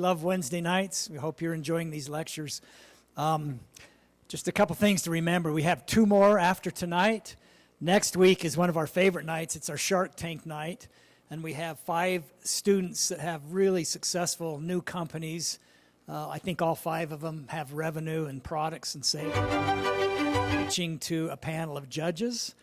love Wednesday nights. We hope you're enjoying these lectures. Just a couple things to remember. We have 2 more after tonight. Next week is one of our favorite nights. It's our Shark Tank night. And we have 5 students that have really successful new companies. I think all 5 of them have revenue and products and sales. Pitching to a panel of judges.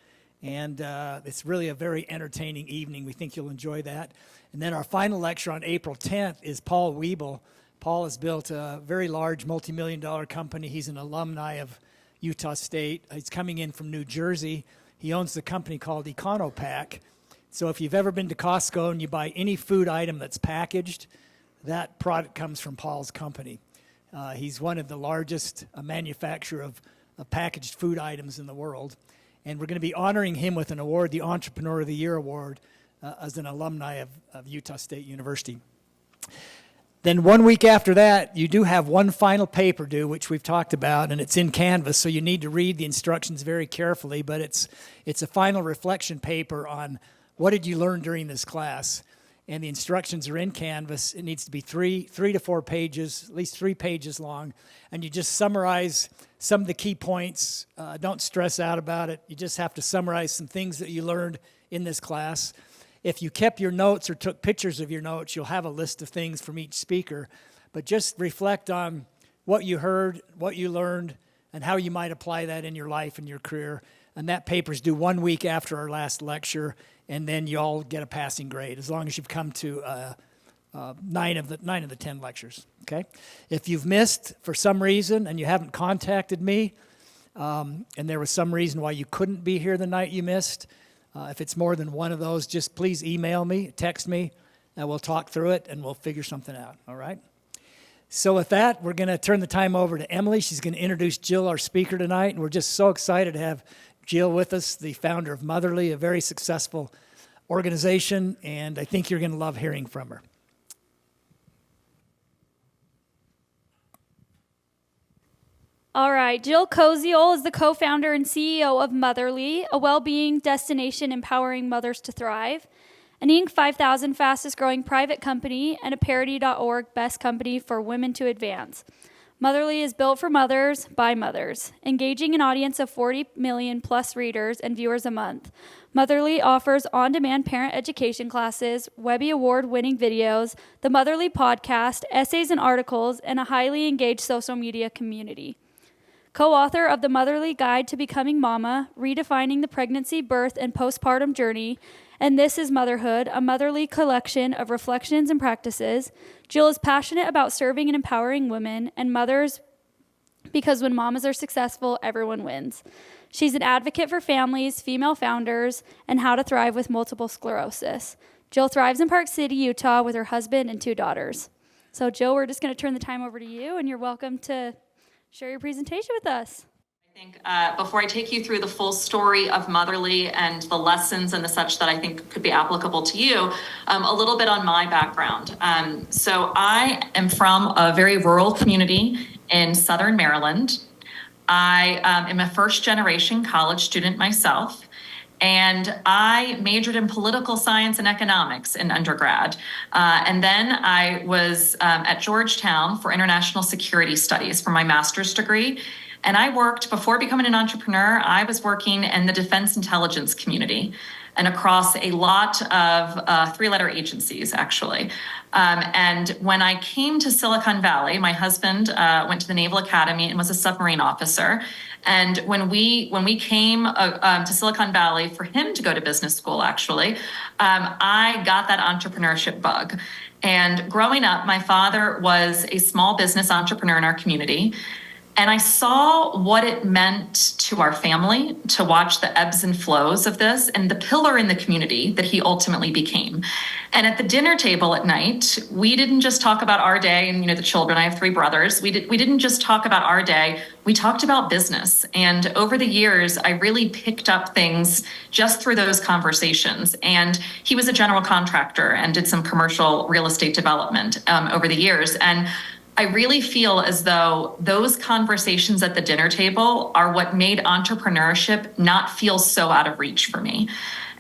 And it's really a very entertaining evening. We think you'll enjoy that. And then our final lecture on April 10th is Paul Wiebel. Paul has built a very large multi-million-dollar company. He's an alumni of Utah State. He's coming in from New Jersey. He owns the company called EconoPack. So if you've ever been to Costco and you buy any food item that's packaged, that product comes from Paul's company. He's one of the largest manufacturer of packaged food items in the world. And we're going to be honoring him with an award, the Entrepreneur of the Year Award, as an alumni of Utah State University. Then 1 week after that, you do have one final paper due, which we've talked about, and it's in Canvas, so you need to read the instructions very carefully, but it's a final reflection paper on what did you learn during this class. And the instructions are in Canvas. It needs to be 3 to 4 pages, at least 3 pages long, and you just summarize some of the key points. Don't stress out about it. You just have to summarize some things that you learned in this class. If you kept your notes or took pictures of your notes, you'll have a list of things from each speaker. But just reflect on what you heard, what you learned, and how you might apply that in your life and your career. And that paper's due 1 week after our last lecture, and then you all get a passing grade, as long as you've come to 9 of the 10 lectures, okay? If you've missed for some reason and you haven't contacted me, and there was some reason why you couldn't be here the night you missed, if it's more than one of those, just please email me, text me, and we'll talk through it, and we'll figure something out, all right? So with that, we're going to turn the time over to Emily. She's going to introduce Jill, our speaker tonight, and we're just so excited to have Jill with us, the founder of Motherly, a very successful organization, and I think you're going to love hearing from her. All right, Jill Koziol is the co-founder and CEO of Motherly, a well-being destination empowering mothers to thrive, an Inc. 5000 fastest-growing private company, and a Parity.org best company for women to advance. Motherly is built for mothers by mothers, engaging an audience of 40 million plus readers and viewers a month. Motherly offers on-demand parent education classes, Webby Award-winning videos, the Motherly podcast, essays and articles, and a highly engaged social media community. Co-author of the Motherly Guide to Becoming Mama, Redefining the Pregnancy, Birth, and Postpartum Journey, and This Is Motherhood, a Motherly collection of reflections and practices, Jill is passionate about serving and empowering women and mothers because when mamas are successful, everyone wins. She's an advocate for families, female founders, and how to thrive with multiple sclerosis. Jill thrives in Park City, Utah, with her husband and 2 daughters. So, Jill, we're just going to turn the time over to you, and you're welcome to share your presentation with us. I think before I take you through the full story of Motherly and the lessons and the such that I think could be applicable to you, a little bit on my background. So I am from a very rural community in Southern Maryland. I am a first-generation college student myself, and I majored in political science and economics in undergrad. And then I was at Georgetown for international security studies for my master's degree. And I worked, before becoming an entrepreneur, I was working in the defense intelligence community and across a lot of 3-letter agencies, actually. And when I came to Silicon Valley, my husband went to the Naval Academy and was a submarine officer. And when we came to Silicon Valley for him to go to business school, actually, I got that entrepreneurship bug. And growing up, my father was a small business entrepreneur in our community. And I saw what it meant to our family to watch the ebbs and flows of this and the pillar in the community that he ultimately became. And at the dinner table at night, we didn't just talk about our day and, the children. I have 3 brothers. We didn't just talk about our day. We talked about business. And over the years, I really picked up things just through those conversations. And he was a general contractor and did some commercial real estate development over the years. And I really feel as though those conversations at the dinner table are what made entrepreneurship not feel so out of reach for me.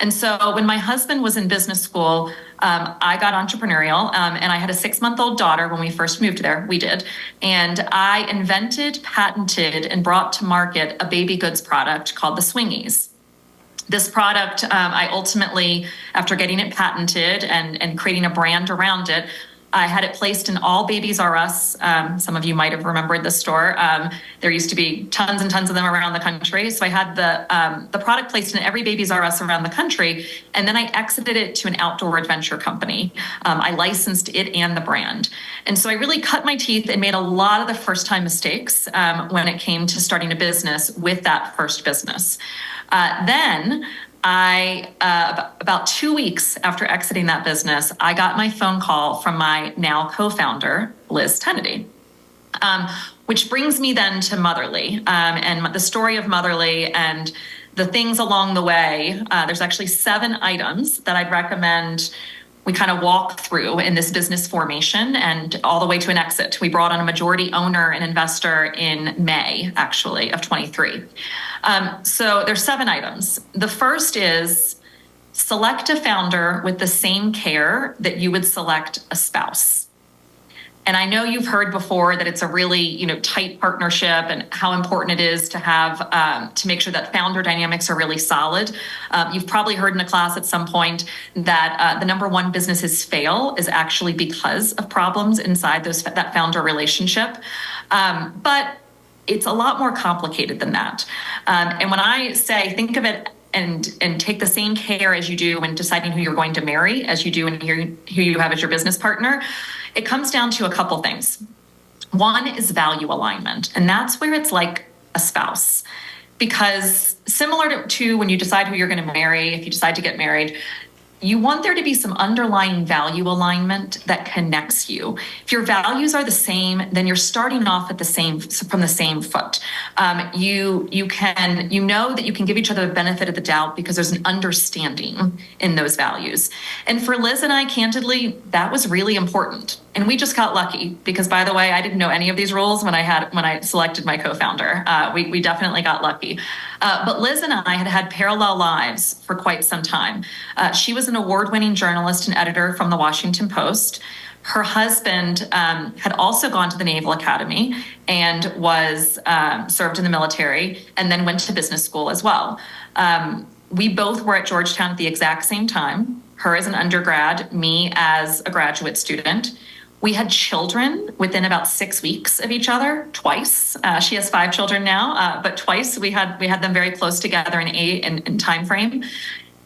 And so when my husband was in business school, I got entrepreneurial, and I had a 6-month-old daughter when we first moved there. We did. And I invented, patented, and brought to market a baby goods product called the Swingies. This product, I ultimately, after getting it patented and creating a brand around it, I had it placed in all Babies R Us. Some of you might have remembered the store. There used to be tons and tons of them around the country. So I had the product placed in every Babies R Us around the country, and then I exited it to an outdoor adventure company. I licensed it and the brand. And so I really cut my teeth and made a lot of the first-time mistakes when it came to starting a business with that first business. Then about 2 weeks after exiting that business, I got my phone call from my now co-founder, Liz Kennedy. Which brings me then to Motherly, and the story of Motherly and the things along the way. There's actually 7 items that I'd recommend we kind of walk through in this business formation and all the way to an exit. We brought on a majority owner and investor in May, actually, of 23. So there's 7 items. The first is select a founder with the same care that you would select a spouse. And I know you've heard before that it's a really, tight partnership and how important it is to have to make sure that founder dynamics are really solid. You've probably heard in a class at some point that the number one businesses fail is actually because of problems inside that founder relationship. But it's a lot more complicated than that. And when I say think of it and take the same care as you do when deciding who you're going to marry, as you do and who you have as your business partner, it comes down to a couple things. One is value alignment, and that's where it's like a spouse. Because similar to when you decide who you're going to marry, if you decide to get married, you want there to be some underlying value alignment that connects you. If your values are the same, then you're starting off from the same foot. You know that you can give each other the benefit of the doubt because there's an understanding in those values. And for Liz and I, candidly, that was really important. And we just got lucky because, by the way, I didn't know any of these rules when I selected my co-founder. We definitely got lucky. But Liz and I had parallel lives for quite some time. She was an award-winning journalist and editor from the Washington Post. Her husband had also gone to the Naval Academy and was served in the military and then went to business school as well. We both were at Georgetown at the exact same time, her as an undergrad, me as a graduate student. We had children within about 6 weeks of each other, twice. She has 5 children now, but twice we had them very close together in time frame.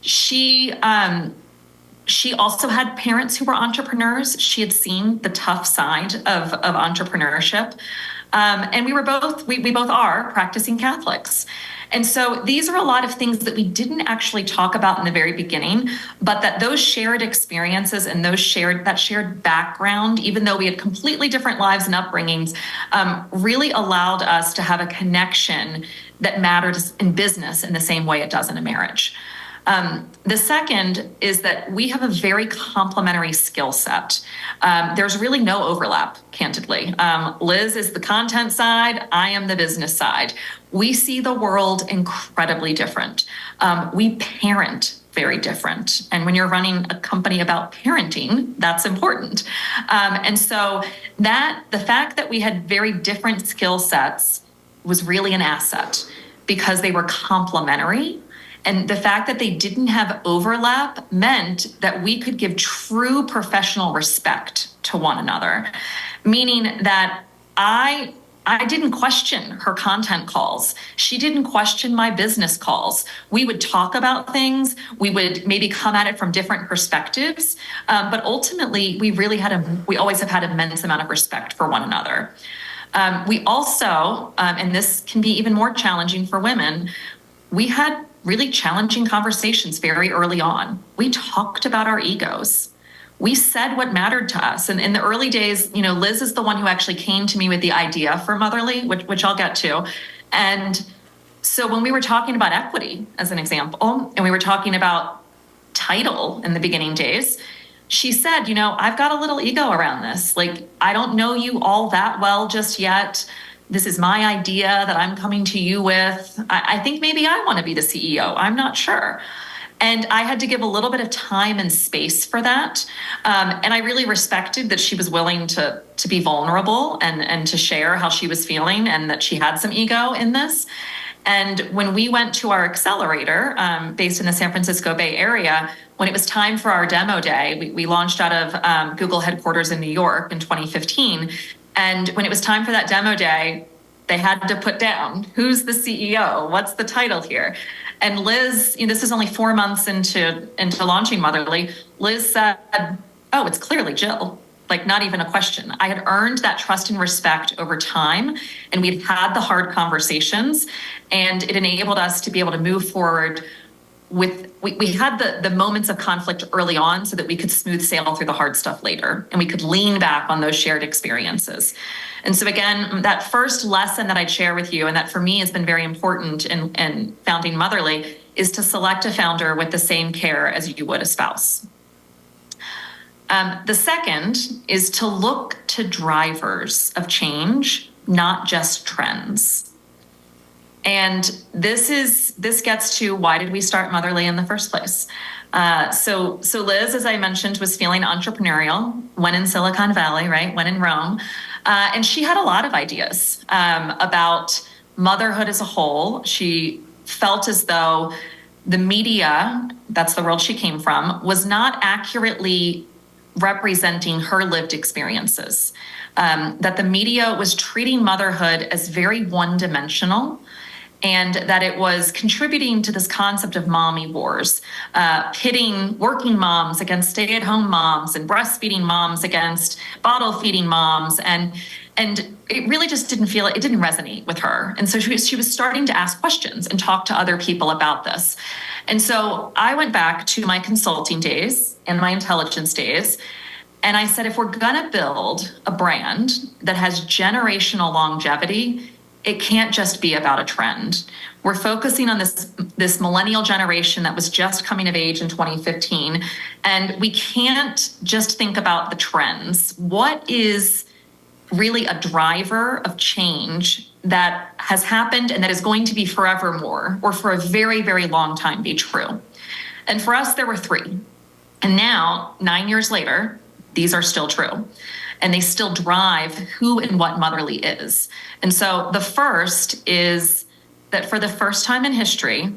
She also had parents who were entrepreneurs. She had seen the tough side of entrepreneurship, and we both are practicing Catholics. And so these are a lot of things that we didn't actually talk about in the very beginning, but that those shared experiences and that shared background, even though we had completely different lives and upbringings, really allowed us to have a connection that mattered in business in the same way it does in a marriage. The second is that we have a very complementary skill set. There's really no overlap, candidly. Liz is the content side. I am the business side. We see the world incredibly different. We parent very different. And when you're running a company about parenting, that's important. And so the fact that we had very different skill sets was really an asset because they were complementary. And the fact that they didn't have overlap meant that we could give true professional respect to one another, meaning that I didn't question her content calls. She didn't question my business calls. We would talk about things. We would maybe come at it from different perspectives. But ultimately, we always have had immense amount of respect for one another. We also, and this can be even more challenging for women, we had really challenging conversations very early on. We talked about our egos. We said what mattered to us. And in the early days, Liz is the one who actually came to me with the idea for Motherly, which I'll get to. And so when we were talking about equity, as an example, and we were talking about title in the beginning days, she said, I've got a little ego around this. Like, I don't know you all that well just yet. This is my idea that I'm coming to you with. I think maybe I want to be the CEO. I'm not sure. And I had to give a little bit of time and space for that. And I really respected that she was willing to be vulnerable and to share how she was feeling and that she had some ego in this. And when we went to our accelerator, based in the San Francisco Bay Area, when it was time for our demo day, we launched out of Google headquarters in New York in 2015. And when it was time for that demo day, they had to put down, who's the CEO? What's the title here? And Liz, this is only 4 months into launching Motherly, Liz said, oh, it's clearly Jill. Like, not even a question. I had earned that trust and respect over time, and we'd had the hard conversations, and it enabled us to be able to move forward with, we had the moments of conflict early on so that we could smooth sail through the hard stuff later, and we could lean back on those shared experiences. And so again, that first lesson that I'd share with you, and that for me has been very important in founding Motherly, is to select a founder with the same care as you would a spouse. The second is to look to drivers of change, not just trends. And this gets to, why did we start Motherly in the first place? So Liz, as I mentioned, was feeling entrepreneurial when in Silicon Valley, right? When in Rome. And she had a lot of ideas about motherhood as a whole. She felt as though the media, that's the world she came from, was not accurately representing her lived experiences. That the media was treating motherhood as very one-dimensional, and that it was contributing to this concept of mommy wars, pitting working moms against stay-at-home moms and breastfeeding moms against bottle-feeding moms. And it really just didn't resonate with her. And so she was starting to ask questions and talk to other people about this. And so I went back to my consulting days and my intelligence days, and I said, if we're gonna build a brand that has generational longevity, it can't just be about a trend. We're focusing on this millennial generation that was just coming of age in 2015, and we can't just think about the trends. What is really a driver of change that has happened and that is going to be forevermore, or for a very, very long time, be true? And for us, there were three. And now, 9 years later, these are still true. And they still drive who and what Motherly is. And so the first is that for the first time in history,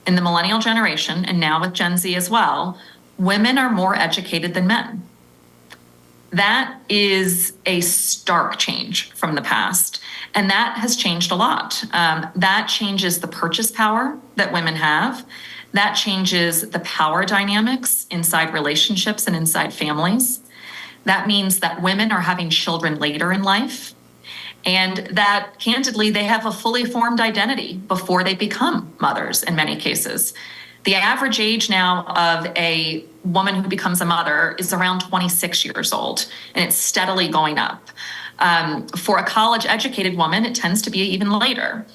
in the millennial generation, and now with Gen Z as well, women are more educated than men. That is a stark change from the past. And that has changed a lot. That changes the purchase power that women have. That changes the power dynamics inside relationships and inside families. That means that women are having children later in life, and that, candidly, they have a fully formed identity before they become mothers in many cases. The average age now of a woman who becomes a mother is around 26 years old, and it's steadily going up. For a college-educated woman, it tends to be even later.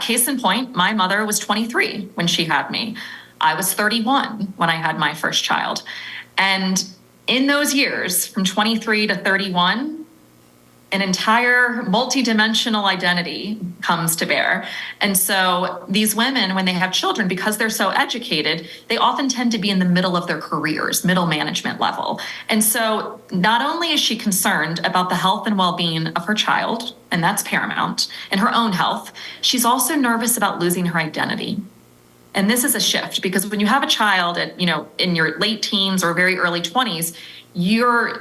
Case in point, my mother was 23 when she had me. I was 31 when I had my first child. And in those years, from 23 to 31, an entire multidimensional identity comes to bear. And so these women, when they have children, because they're so educated, they often tend to be in the middle of their careers, middle management level. And so not only is she concerned about the health and well-being of her child, and that's paramount, and her own health, she's also nervous about losing her identity. And this is a shift, because when you have a child at, in your late teens or very early 20s,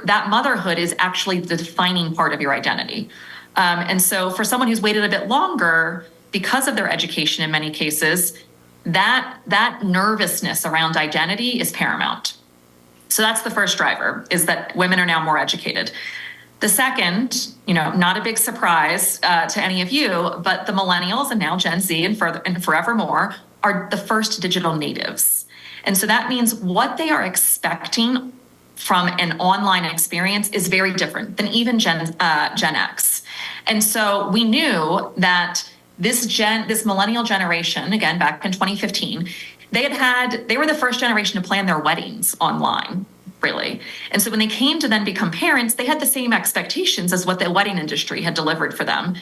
that motherhood is actually the defining part of your identity. And so for someone who's waited a bit longer, because of their education in many cases, that nervousness around identity is paramount. So that's the first driver, is that women are now more educated. The second, not a big surprise to any of you, but the millennials and now Gen Z and forevermore are the first digital natives. And so that means what they are expecting from an online experience is very different than even Gen X. And so we knew that this millennial generation, again, back in 2015, they were the first generation to plan their weddings online, really. And so when they came to then become parents, they had the same expectations as what the wedding industry had delivered for them.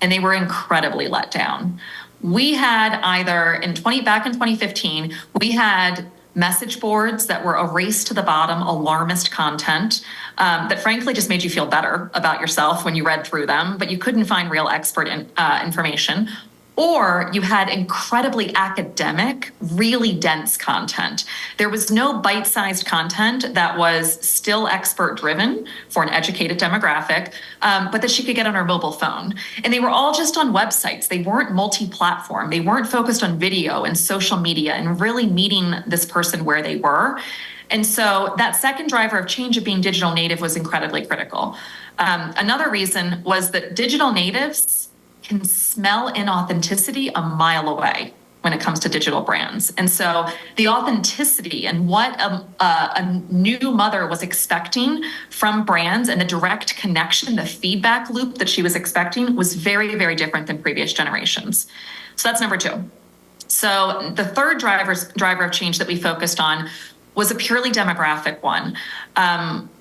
And they were incredibly let down. we had either back in 2015, we had message boards that were a race to the bottom, alarmist content that frankly just made you feel better about yourself when you read through them, but you couldn't find real expert information. Or you had incredibly academic, really dense content. There was no bite-sized content that was still expert-driven for an educated demographic, but that she could get on her mobile phone. And they were all just on websites. They weren't multi-platform. They weren't focused on video and social media and really meeting this person where they were. And so that second driver of change of being digital native was incredibly critical. Another reason was that digital natives can smell inauthenticity a mile away when it comes to digital brands. And so the authenticity and what a new mother was expecting from brands and the direct connection, the feedback loop that she was expecting was very, very different than previous generations. So that's number 2. So the third driver of change that we focused on was a purely demographic one.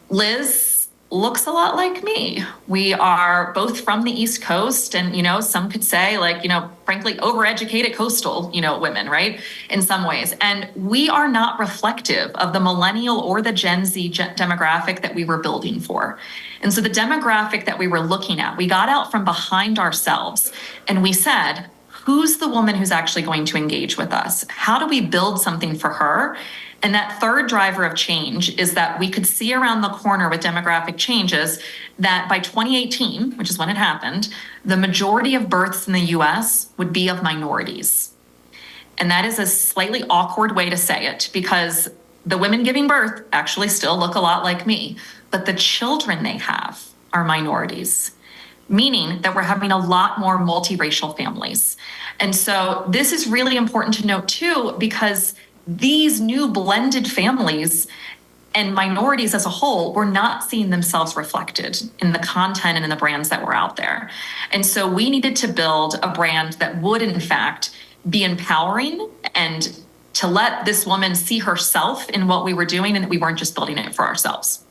Liz looks a lot like me. We are both from the East Coast, and some could say, like, frankly, overeducated coastal, women, right? In some ways. And we are not reflective of the millennial or the Gen Z demographic that we were building for. And so the demographic that we were looking at, we got out from behind ourselves and we said, who's the woman who's actually going to engage with us? How do we build something for her? And that third driver of change is that we could see around the corner with demographic changes that by 2018, which is when it happened, the majority of births in the US would be of minorities. And that is a slightly awkward way to say it because the women giving birth actually still look a lot like me, but the children they have are minorities, meaning that we're having a lot more multiracial families. And so this is really important to note too, because these new blended families and minorities as a whole were not seeing themselves reflected in the content and in the brands that were out there. And so we needed to build a brand that would in fact be empowering and to let this woman see herself in what we were doing and that we weren't just building it for ourselves.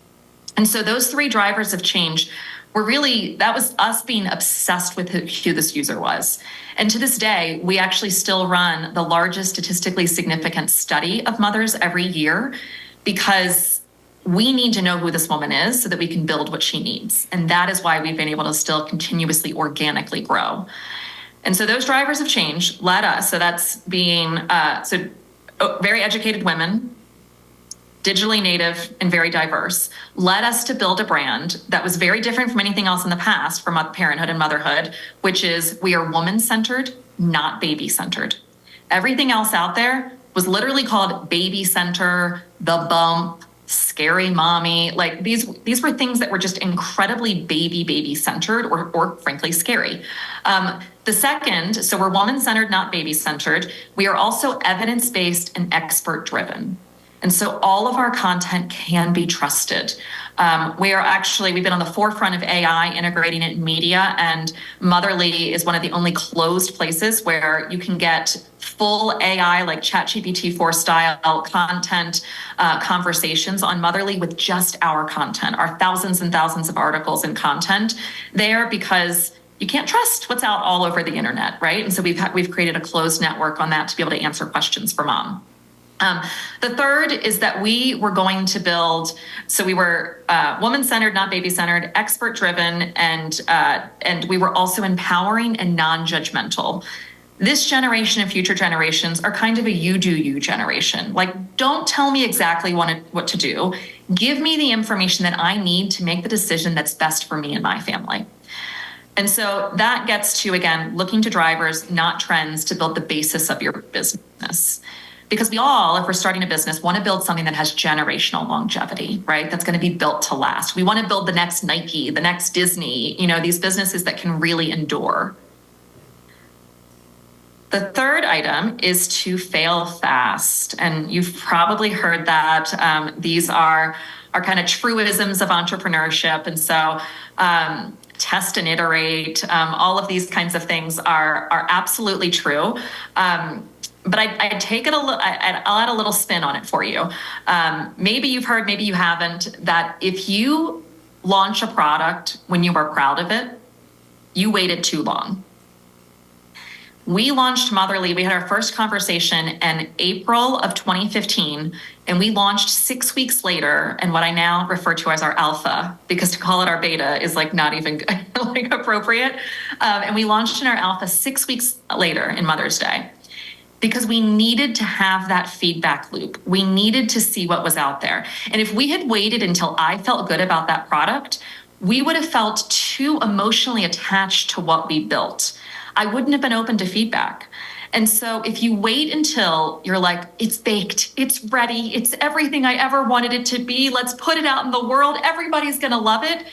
And so those 3 drivers of change were really, that was us being obsessed with who this user was. And to this day, we actually still run the largest statistically significant study of mothers every year because we need to know who this woman is so that we can build what she needs. And that is why we've been able to still continuously organically grow. And so those drivers of change led us, so that's being very educated women, digitally native, and very diverse, led us to build a brand that was very different from anything else in the past for parenthood and motherhood, which is we are woman-centered, not baby-centered. Everything else out there was literally called baby center, the bump, scary mommy. Like these were things that were just incredibly baby-centered or frankly scary. The second, so we're woman-centered, not baby-centered. We are also evidence-based and expert-driven. And so all of our content can be trusted. We've been on the forefront of AI, integrating it in media, and Motherly is one of the only closed places where you can get full AI, like ChatGPT-4 style content, conversations on Motherly with just our content, our thousands and thousands of articles and content there, because you can't trust what's out all over the internet, right? And so we've created a closed network on that to be able to answer questions for mom. The third is that we were going to build, so we were woman-centered, not baby-centered, expert-driven, and we were also empowering and non-judgmental. This generation and future generations are kind of a you do you generation. Like, don't tell me exactly what to do. Give me the information that I need to make the decision that's best for me and my family. And so that gets to, again, looking to drivers, not trends, to build the basis of your business. Because we all, if we're starting a business, want to build something that has generational longevity, right? That's going to be built to last. We want to build the next Nike, the next Disney, these businesses that can really endure. The third item is to fail fast. And you've probably heard that. These are kind of truisms of entrepreneurship. And so test and iterate, all of these kinds of things are absolutely true. But I take it I'll add a little spin on it for you. Maybe you've heard, maybe you haven't, that if you launch a product when you are proud of it, you waited too long. We launched Motherly. We had our first conversation in April of 2015, and we launched 6 weeks later, and what I now refer to as our alpha, because to call it our beta is like not even like appropriate. And we launched in our alpha 6 weeks later in Mother's Day, because we needed to have that feedback loop. We needed to see what was out there. And if we had waited until I felt good about that product, we would have felt too emotionally attached to what we built. I wouldn't have been open to feedback. And so if you wait until you're like, it's baked, it's ready, it's everything I ever wanted it to be, let's put it out in the world, everybody's gonna love it.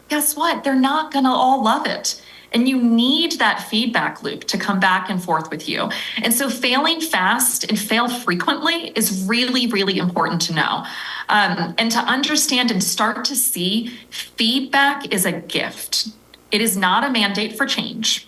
Guess what? They're not gonna all love it. And you need that feedback loop to come back and forth with you. And so failing fast and fail frequently is really, really important to know. And to understand and start to see feedback is a gift. It is not a mandate for change.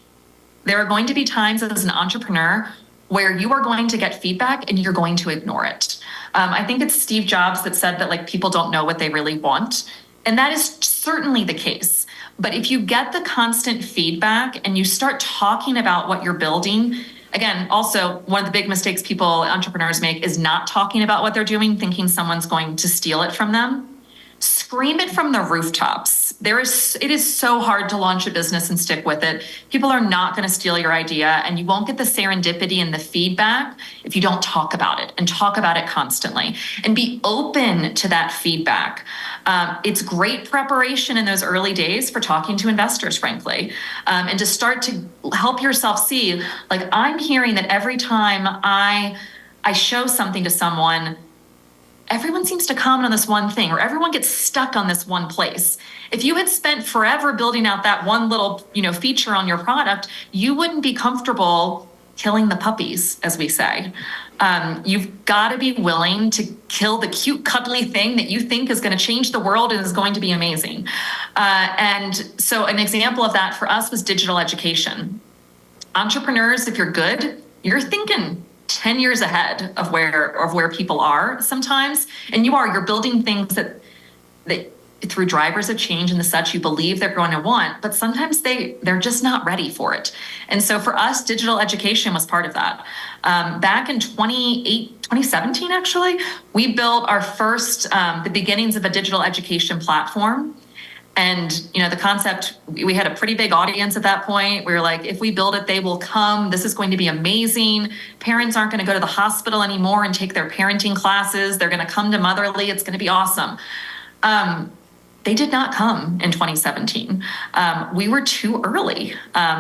There are going to be times as an entrepreneur where you are going to get feedback and you're going to ignore it. I think it's Steve Jobs that said that like people don't know what they really want. And that is certainly the case. But if you get the constant feedback and you start talking about what you're building, again, also one of the big mistakes entrepreneurs make is not talking about what they're doing, thinking someone's going to steal it from them. Scream it from the rooftops. It is so hard to launch a business and stick with it. People are not going to steal your idea, and you won't get the serendipity and the feedback if you don't talk about it and talk about it constantly and be open to that feedback. It's great preparation in those early days for talking to investors, frankly, and to start to help yourself see, like, I'm hearing that every time I show something to someone, everyone seems to comment on this one thing, or everyone gets stuck on this one place. If you had spent forever building out that one little, feature on your product, you wouldn't be comfortable killing the puppies, as we say. You've got to be willing to kill the cute, cuddly thing that you think is going to change the world and is going to be amazing. And so an example of that for us was digital education. Entrepreneurs, if you're good, you're thinking 10 years ahead of where people are sometimes. And you're building things that through drivers of change and the such you believe they're going to want, but sometimes they're just not ready for it. And so for us, digital education was part of that. Back in 2017, actually, we built our first, the beginnings of a digital education platform. And, the concept, we had a pretty big audience at that point. We were like, if we build it, they will come. This is going to be amazing. Parents aren't going to go to the hospital anymore and take their parenting classes. They're going to come to Motherly. It's going to be awesome. They did not come in 2017. We were too early.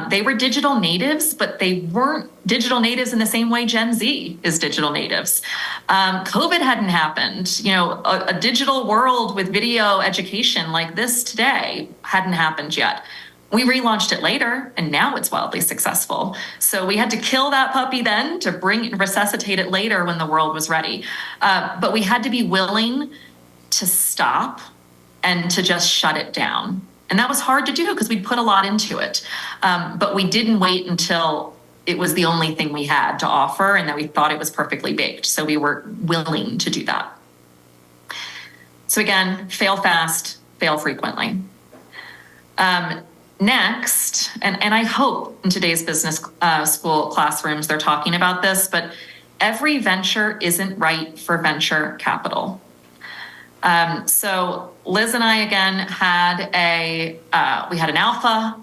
They were digital natives, but they weren't digital natives in the same way Gen Z is digital natives. COVID hadn't happened. A digital world with video education like this today hadn't happened yet. We relaunched it later, and now it's wildly successful. So we had to kill that puppy then to resuscitate it later when the world was ready. But we had to be willing to stop and to just shut it down. And that was hard to do because we'd put a lot into it. But we didn't wait until it was the only thing we had to offer and that we thought it was perfectly baked. So we were willing to do that. So again, fail fast, fail frequently. Next, and I hope in today's business school classrooms they're talking about this, but every venture isn't right for venture capital. So Liz and I, again, we had an alpha.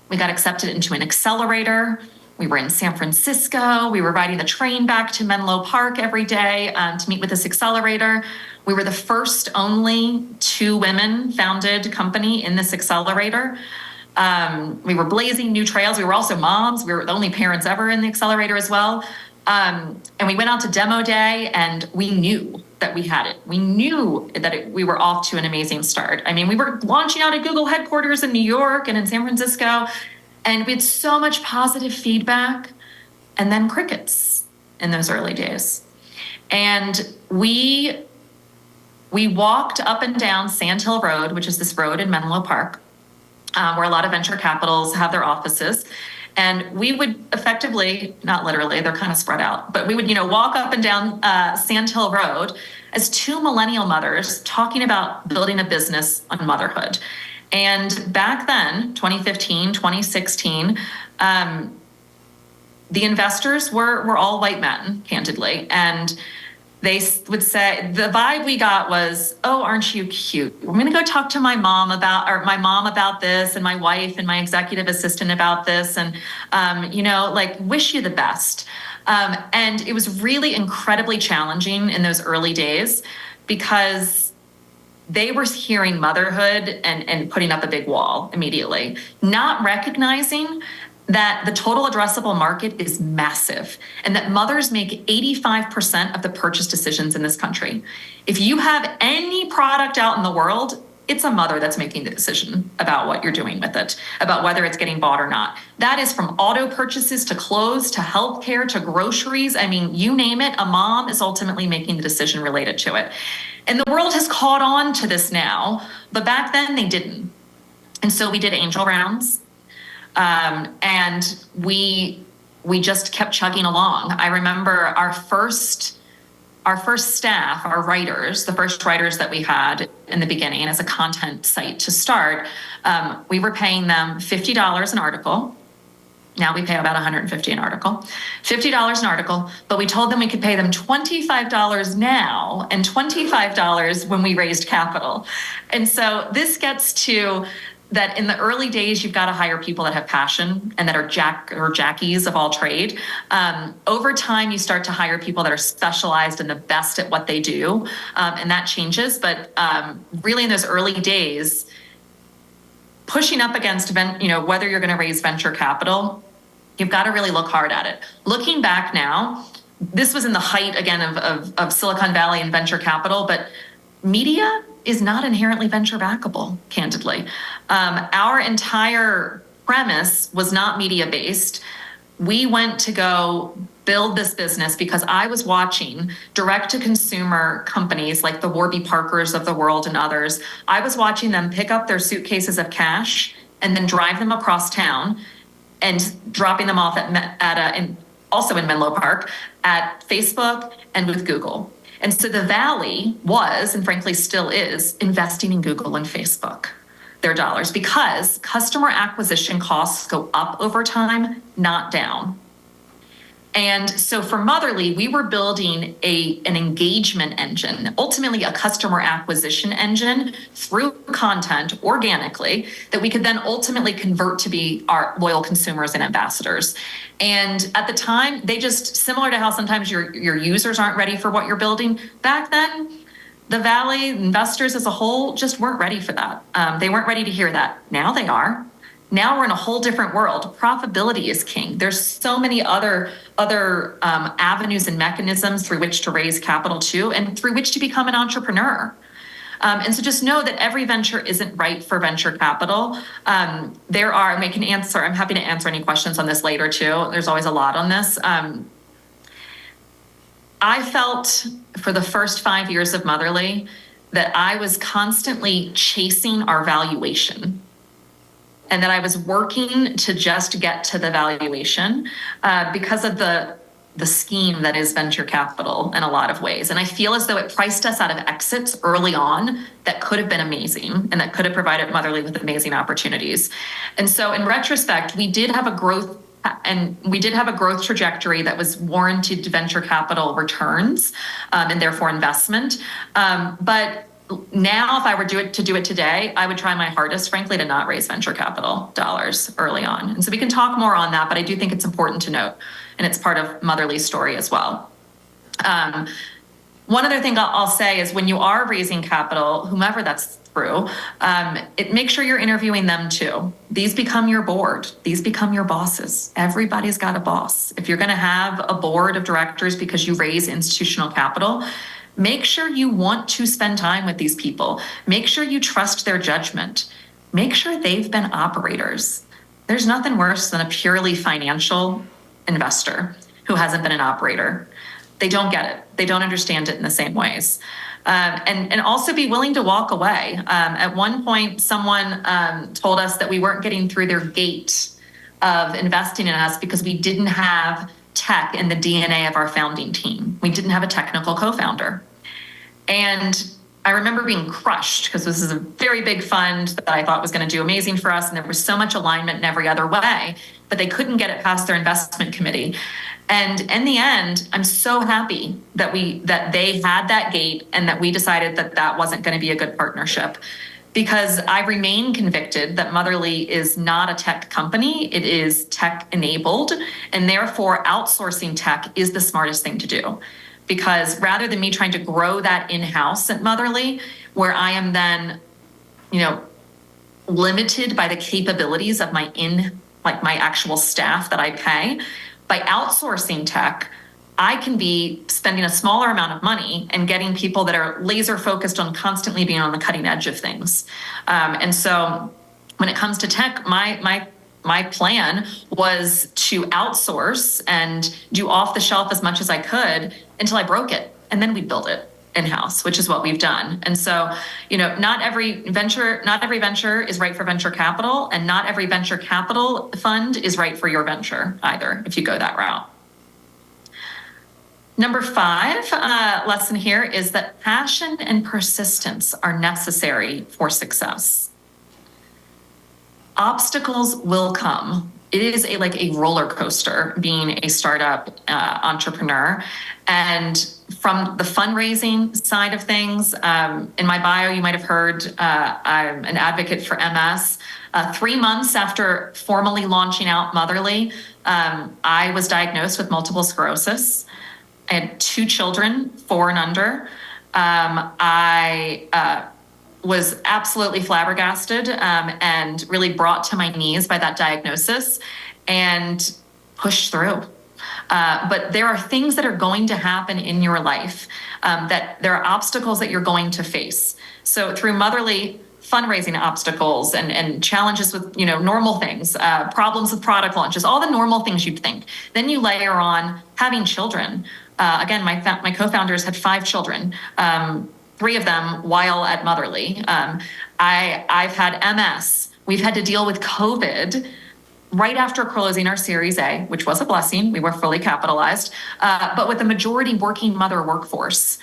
We got accepted into an accelerator. We were in San Francisco. We were riding the train back to Menlo Park every day to meet with this accelerator. We were the first only 2 women founded company in this accelerator. We were blazing new trails. We were also moms. We were the only parents ever in the accelerator as well. And we went out to demo day, and we knew that we had it. We knew that we were off to an amazing start. I mean, we were launching out at Google headquarters in New York and in San Francisco, and we had so much positive feedback, and then crickets in those early days. And we walked up and down Sand Hill Road, which is this road in Menlo Park, where a lot of venture capitals have their offices. And we would effectively, not literally, they're kind of spread out, but we would, walk up and down Sand Hill Road as 2 millennial mothers talking about building a business on motherhood. And back then, 2015, 2016, the investors were all white men, candidly. And they would say, the vibe we got was, oh, aren't you cute? I'm going to go talk to my mom about this, and my wife and my executive assistant about this. And, like, wish you the best. And it was really incredibly challenging in those early days because they were hearing motherhood and putting up a big wall immediately, not recognizing that the total addressable market is massive and that mothers make 85% of the purchase decisions in this country. If you have any product out in the world, it's a mother that's making the decision about what you're doing with it, about whether it's getting bought or not. That is from auto purchases to clothes to healthcare to groceries. I mean, you name it, a mom is ultimately making the decision related to it. And the world has caught on to this now, but back then they didn't. And so we did angel rounds. And we just kept chugging along. I remember our first staff, our writers, the first writers that we had in the beginning as a content site to start, we were paying them $50 an article. Now we pay about $150 an article, $50 an article, but we told them we could pay them $25 now and $25 when we raised capital. And so this gets to that in the early days, you've got to hire people that have passion and that are jackies of all trade. Over time, you start to hire people that are specialized and the best at what they do, and that changes. But really, in those early days, pushing up against whether you're going to raise venture capital, you've got to really look hard at it. Looking back now, this was in the height again of Silicon Valley and venture capital, but media is not inherently venture backable, candidly. Our entire premise was not media based. We went to go build this business because I was watching direct to consumer companies like the Warby Parkers of the world and others. I was watching them pick up their suitcases of cash and then drive them across town and dropping them off also in Menlo Park at Facebook and with Google. And so the Valley was, and frankly still is, investing in Google and Facebook, their dollars, because customer acquisition costs go up over time, not down. And so for Motherly, we were building an engagement engine, ultimately a customer acquisition engine through content organically that we could then ultimately convert to be our loyal consumers and ambassadors. And at the time, they just, similar to how sometimes your users aren't ready for what you're building, back then, the Valley investors as a whole just weren't ready for that. They weren't ready to hear that. Now they are. Now we're in a whole different world. Profitability is king. There's so many other avenues and mechanisms through which to raise capital too, and through which to become an entrepreneur. And so just know that every venture isn't right for venture capital. I'm happy to answer any questions on this later too. There's always a lot on this. I felt for the first 5 years of Motherly that I was constantly chasing our valuation and that I was working to just get to the valuation because of the scheme that is venture capital in a lot of ways. And I feel as though it priced us out of exits early on that could have been amazing and that could have provided Motherly with amazing opportunities. And so in retrospect, we did have a growth trajectory that was warranted venture capital returns and therefore investment. But now, if I were to do it today, I would try my hardest, frankly, to not raise venture capital dollars early on. And so we can talk more on that, but I do think it's important to note, and it's part of Motherly's story as well. One other thing I'll say is when you are raising capital, whomever that's through, make sure you're interviewing them too. These become your board. These become your bosses. Everybody's got a boss. If you're going to have a board of directors because you raise institutional capital, make sure you want to spend time with these people. Make sure you trust their judgment. Make sure they've been operators. There's nothing worse than a purely financial investor who hasn't been an operator. They don't get it. They don't understand it in the same ways. And also be willing to walk away. At one point, someone told us that we weren't getting through their gate of investing in us because we didn't have tech in the DNA of our founding team. We didn't have a technical co-founder. And I remember being crushed because this is a very big fund that I thought was going to do amazing for us. And there was so much alignment in every other way, but they couldn't get it past their investment committee. And in the end, I'm so happy that they had that gate and that we decided that wasn't going to be a good partnership, because I remain convicted that Motherly is not a tech company. It is tech enabled, and therefore outsourcing tech is the smartest thing to do. Because rather than me trying to grow that in-house at Motherly, where I am then, limited by the capabilities of my actual staff that I pay, by outsourcing tech, I can be spending a smaller amount of money and getting people that are laser focused on constantly being on the cutting edge of things. And so when it comes to tech, my plan was to outsource and do off the shelf as much as I could until I broke it. And then we'd build it in-house, which is what we've done. And so, not every venture is right for venture capital, and not every venture capital fund is right for your venture either, if you go that route. Number 5 lesson here is that passion and persistence are necessary for success. Obstacles will come. It is a roller coaster being a startup entrepreneur. And from the fundraising side of things, in my bio, you might have heard I'm an advocate for MS. 3 months after formally launching out Motherly, I was diagnosed with multiple sclerosis. I had 2 children, 4 and under. I was absolutely flabbergasted and really brought to my knees by that diagnosis and pushed through. But there are things that are going to happen in your life, that there are obstacles that you're going to face. So through Motherly, fundraising obstacles and challenges with normal things, problems with product launches, all the normal things you'd think. Then you layer on having children. Again, my co-founders had 5 children. 3 of them while at Motherly. I've had MS. We've had to deal with COVID right after closing our Series A, which was a blessing. We were fully capitalized, but with the majority working mother workforce.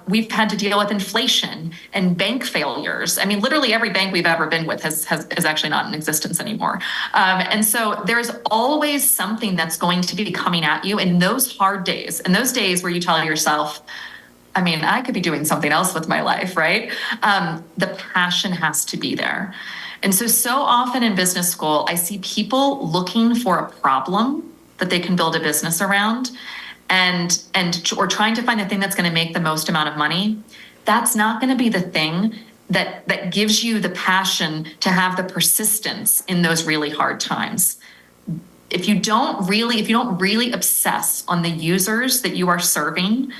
We've had to deal with inflation and bank failures. I mean, literally every bank we've ever been with is actually not in existence anymore. And so there's always something that's going to be coming at you in those hard days, in those days where you tell yourself, I could be doing something else with my life, right? The passion has to be there. And so often in business school, I see people looking for a problem that they can build a business around or trying to find the thing that's going to make the most amount of money. That's not going to be the thing that gives you the passion to have the persistence in those really hard times. If you don't really obsess on the users that you are serving,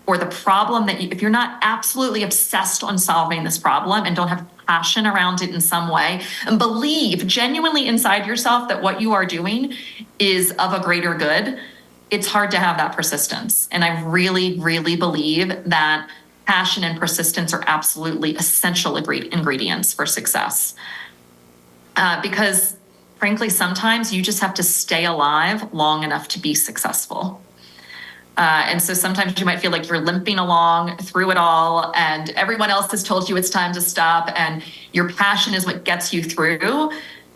or the problem if you're not absolutely obsessed on solving this problem and don't have passion around it in some way, and believe genuinely inside yourself that what you are doing is of a greater good, it's hard to have that persistence. And I really, really believe that passion and persistence are absolutely essential ingredients for success. Because frankly, sometimes you just have to stay alive long enough to be successful. And so sometimes you might feel like you're limping along through it all and everyone else has told you it's time to stop, and your passion is what gets you through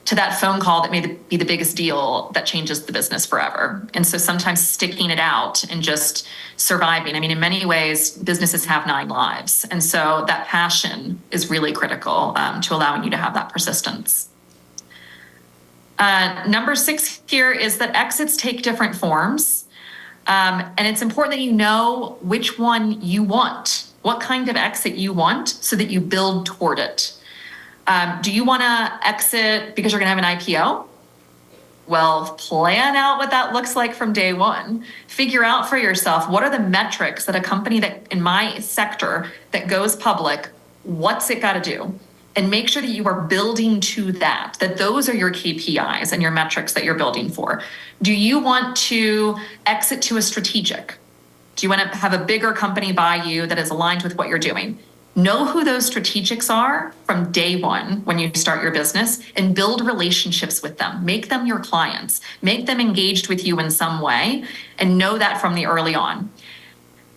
to that phone call that may be the biggest deal that changes the business forever. And so sometimes sticking it out and just surviving. In many ways, businesses have 9 lives. And so that passion is really critical to allowing you to have that persistence. Number 6 here is that exits take different forms. And it's important that you know which one you want, what kind of exit you want, so that you build toward it. Do you want to exit because you're going to have an IPO? Well, plan out what that looks like from day one. Figure out for yourself, what are the metrics that a company that in my sector that goes public, what's it got to do? And make sure that you are building to that those are your KPIs and your metrics that you're building for. Do you want to exit to a strategic? Do you want to have a bigger company buy you that is aligned with what you're doing? Know who those strategics are from day one when you start your business, and build relationships with them. Make them your clients. Make them engaged with you in some way, and know that from the early on.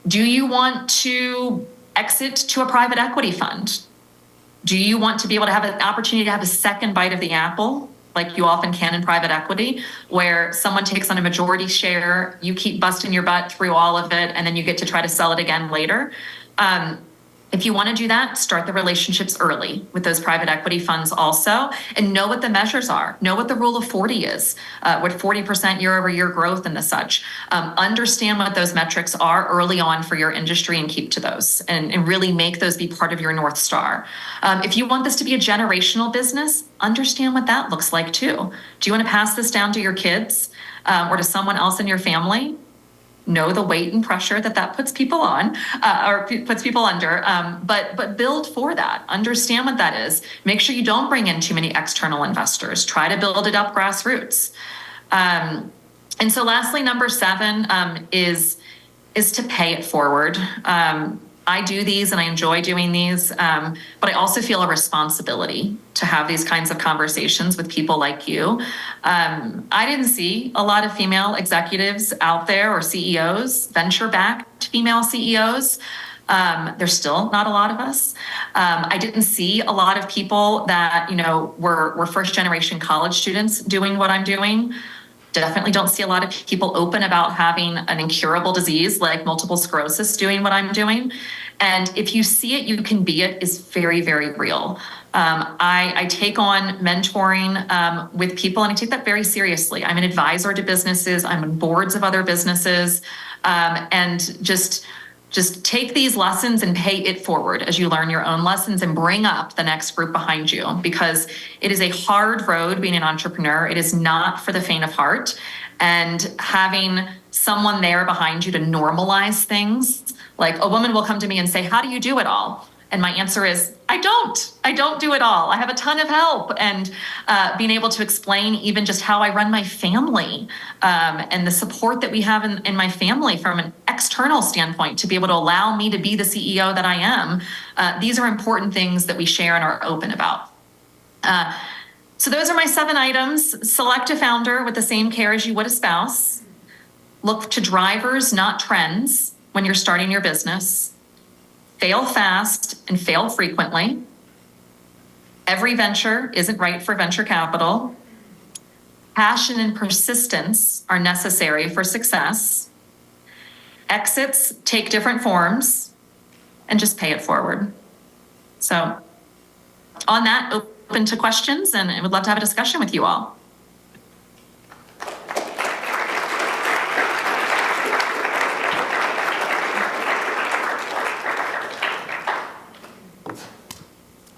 Do you want to exit to a private equity fund. Do you want to be able to have an opportunity to have a second bite of the apple, like you often can in private equity, where someone takes on a majority share, you keep busting your butt through all of it, and then you get to try to sell it again later? If you want to do that, start the relationships early with those private equity funds also, and know what the measures are. Know what the rule of 40 is, with 40% year over year growth and the such. Understand what those metrics are early on for your industry and keep to those, and really make those be part of your North Star. If you want this to be a generational business, understand what that looks like too. Do you want to pass this down to your kids or to someone else in your family? Know the weight and pressure that puts people on or puts people under, but build for that. Understand what that is. Make sure you don't bring in too many external investors. Try to build it up grassroots. And so lastly, number 7 is to pay it forward. I do these and I enjoy doing these, but I also feel a responsibility to have these kinds of conversations with people like you. I didn't see a lot of female executives out there or CEOs, venture-backed female CEOs. There's still not a lot of us. I didn't see a lot of people that, were first-generation college students doing what I'm doing. Definitely don't see a lot of people open about having an incurable disease like multiple sclerosis doing what I'm doing. And if you see it, you can be it is very, very real. I take on mentoring with people, and I take that very seriously. I'm an advisor to businesses. I'm on boards of other businesses, and just take these lessons and pay it forward as you learn your own lessons and bring up the next group behind you, because it is a hard road being an entrepreneur. It is not for the faint of heart. And having someone there behind you to normalize things, like a woman will come to me and say, "How do you do it all?" And my answer is, I don't do it all. I have a ton of help. And being able to explain even just how I run my family and the support that we have in my family from an external standpoint to be able to allow me to be the CEO that I am. These are important things that we share and are open about. So those are my 7 items. Select a founder with the same care as you would a spouse. Look to drivers, not trends, when you're starting your business. Fail fast and fail frequently. Every venture isn't right for venture capital. Passion and persistence are necessary for success. Exits take different forms, and just pay it forward. So on that, open to questions, and I would love to have a discussion with you all.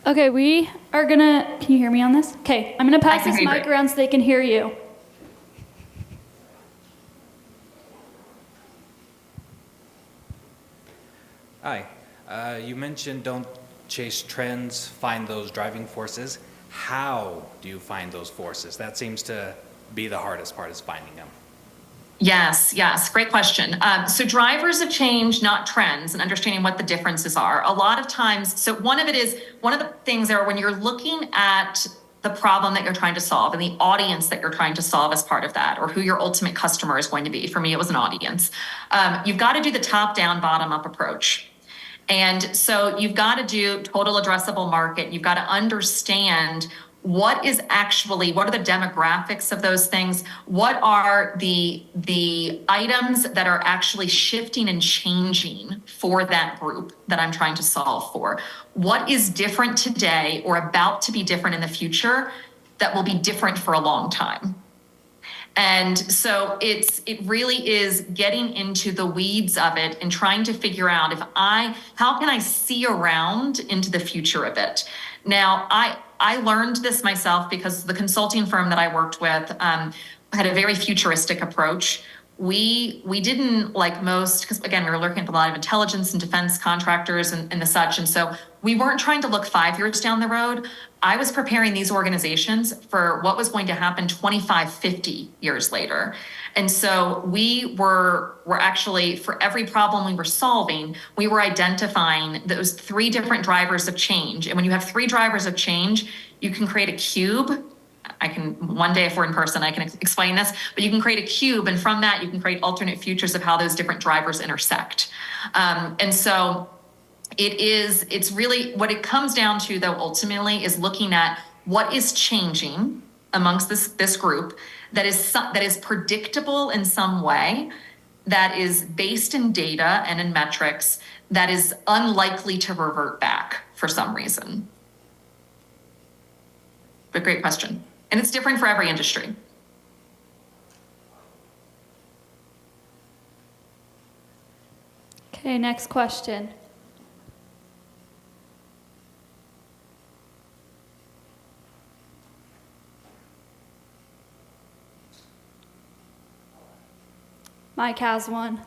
Okay, we are gonna, can you hear me on this? Okay, I'm gonna pass this mic around so they can hear you. Hi, you mentioned don't chase trends, find those driving forces. How do you find those forces? That seems to be the hardest part, is finding them. Yes, great question. So drivers of change, not trends, and understanding what the differences are. A lot of times, so one of the things are when you're looking at the problem that you're trying to solve and the audience that you're trying to solve as part of that, or who your ultimate customer is going to be. For me, it was an audience. You've got to do the top-down, bottom-up approach. And so you've got to do total addressable market. You've got to understand what are the demographics of those things? What are the items that are actually shifting and changing for that group that I'm trying to solve for? What is different today or about to be different in the future that will be different for a long time? And so it really is getting into the weeds of it and trying to figure out how can I see around into the future of it? Now, I learned this myself because the consulting firm that I worked with had a very futuristic approach. We didn't, like most, because again, we were looking at a lot of intelligence and defense contractors and the such. And so we weren't trying to look 5 years down the road. I was preparing these organizations for what was going to happen 25, 50 years later. And so we were actually, for every problem we were solving, we were identifying those 3 different drivers of change. And when you have 3 drivers of change, you can create a cube. One day if we're in person, I can explain this, but you can create a cube. And from that, you can create alternate futures of how those different drivers intersect. And so it's really what it comes down to, though, ultimately, is looking at what is changing amongst this group that is predictable in some way, that is based in data and in metrics, that is unlikely to revert back for some reason. But great question. And it's different for every industry. Okay, next question. Mike has one.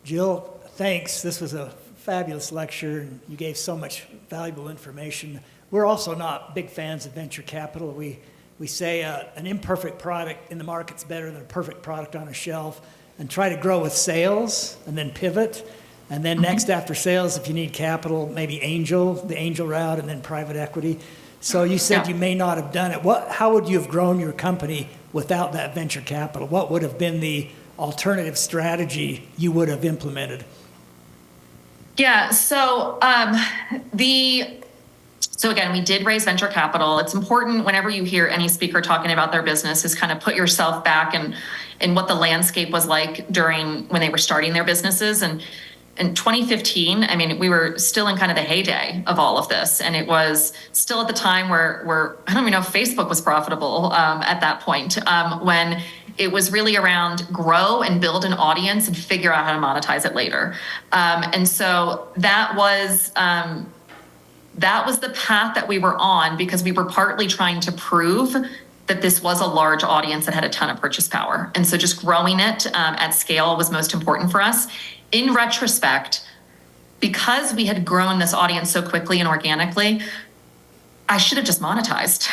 Jill, thanks. This was a fabulous lecture, and you gave so much valuable information. We're also not big fans of venture capital. We say an imperfect product in the market's better than a perfect product on a shelf, and try to grow with sales and then pivot. And then next after sales, if you need capital, maybe the angel route, and then private equity. So you said you may not have done it. How would you have grown your company without that venture capital? What would have been the alternative strategy you would have implemented? Yeah, so so again, we did raise venture capital. It's important whenever you hear any speaker talking about their business is kind of put yourself back in what the landscape was like when they were starting their businesses. And in 2015, I mean, we were still in kind of the heyday of all of this. And it was still at the time where I don't even know if Facebook was profitable at that point, when it was really around grow and build an audience and figure out how to monetize it later. And so that was the path that we were on, because we were partly trying to prove that this was a large audience that had a ton of purchase power. And so just growing it at scale was most important for us. In retrospect, because we had grown this audience so quickly and organically, I should have just monetized.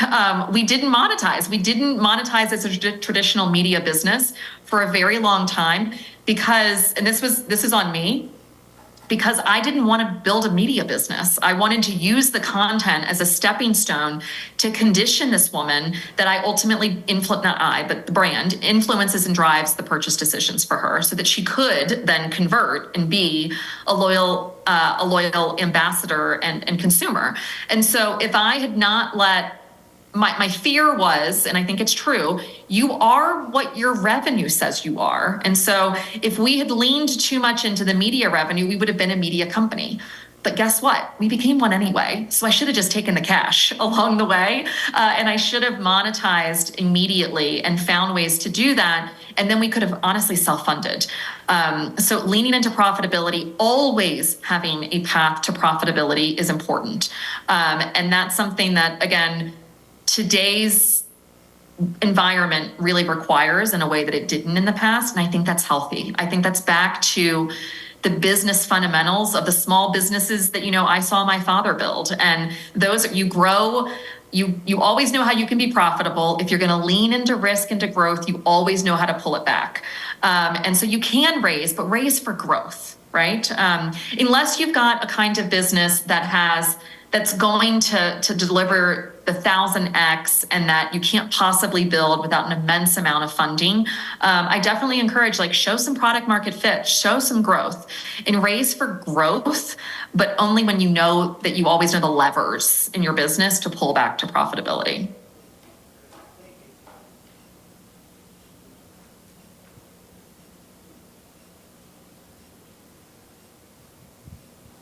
We didn't monetize. We didn't monetize as a traditional media business for a very long time because, and this is on me, because I didn't want to build a media business. I wanted to use the content as a stepping stone to condition this woman that I ultimately but the brand influences and drives the purchase decisions for her, so that she could then convert and be a loyal ambassador and consumer. And so if I had not let my fear was, and I think it's true, you are what your revenue says you are. And so if we had leaned too much into the media revenue, we would have been a media company. But guess what? We became one anyway. So I should have just taken the cash along the way. And I should have monetized immediately and found ways to do that. And then we could have honestly self-funded. So leaning into profitability, always having a path to profitability is important. And that's something that, again, today's environment really requires in a way that it didn't in the past. And I think that's healthy. I think that's back to the business fundamentals of the small businesses that, I saw my father build. And those, you grow, you always know how you can be profitable. If you're going to lean into risk, into growth, you always know how to pull it back. And so you can raise, but raise for growth, right? Unless you've got a kind of business that's going to deliver the 1000x and that you can't possibly build without an immense amount of funding. I definitely encourage, show some product market fit, show some growth, and raise for growth, but only when you know that you always know the levers in your business to pull back to profitability.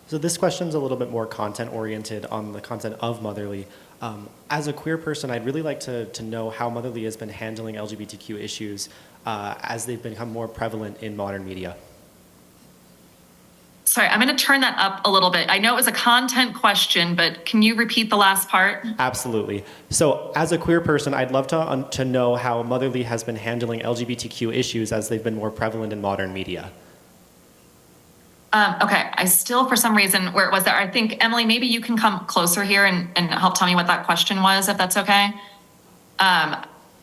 So this question's a little bit more content-oriented on the content of Motherly. As a queer person, I'd really like to know how Motherly has been handling LGBTQ issues as they've become more prevalent in modern media. Sorry, I'm going to turn that up a little bit. I know it was a content question, but can you repeat the last part? Absolutely. So as a queer person, I'd love to know how Motherly has been handling LGBTQ issues as they've been more prevalent in modern media. Okay, I still, for some reason, where it was there, I think, Emily, maybe you can come closer here and help tell me what that question was, if that's okay.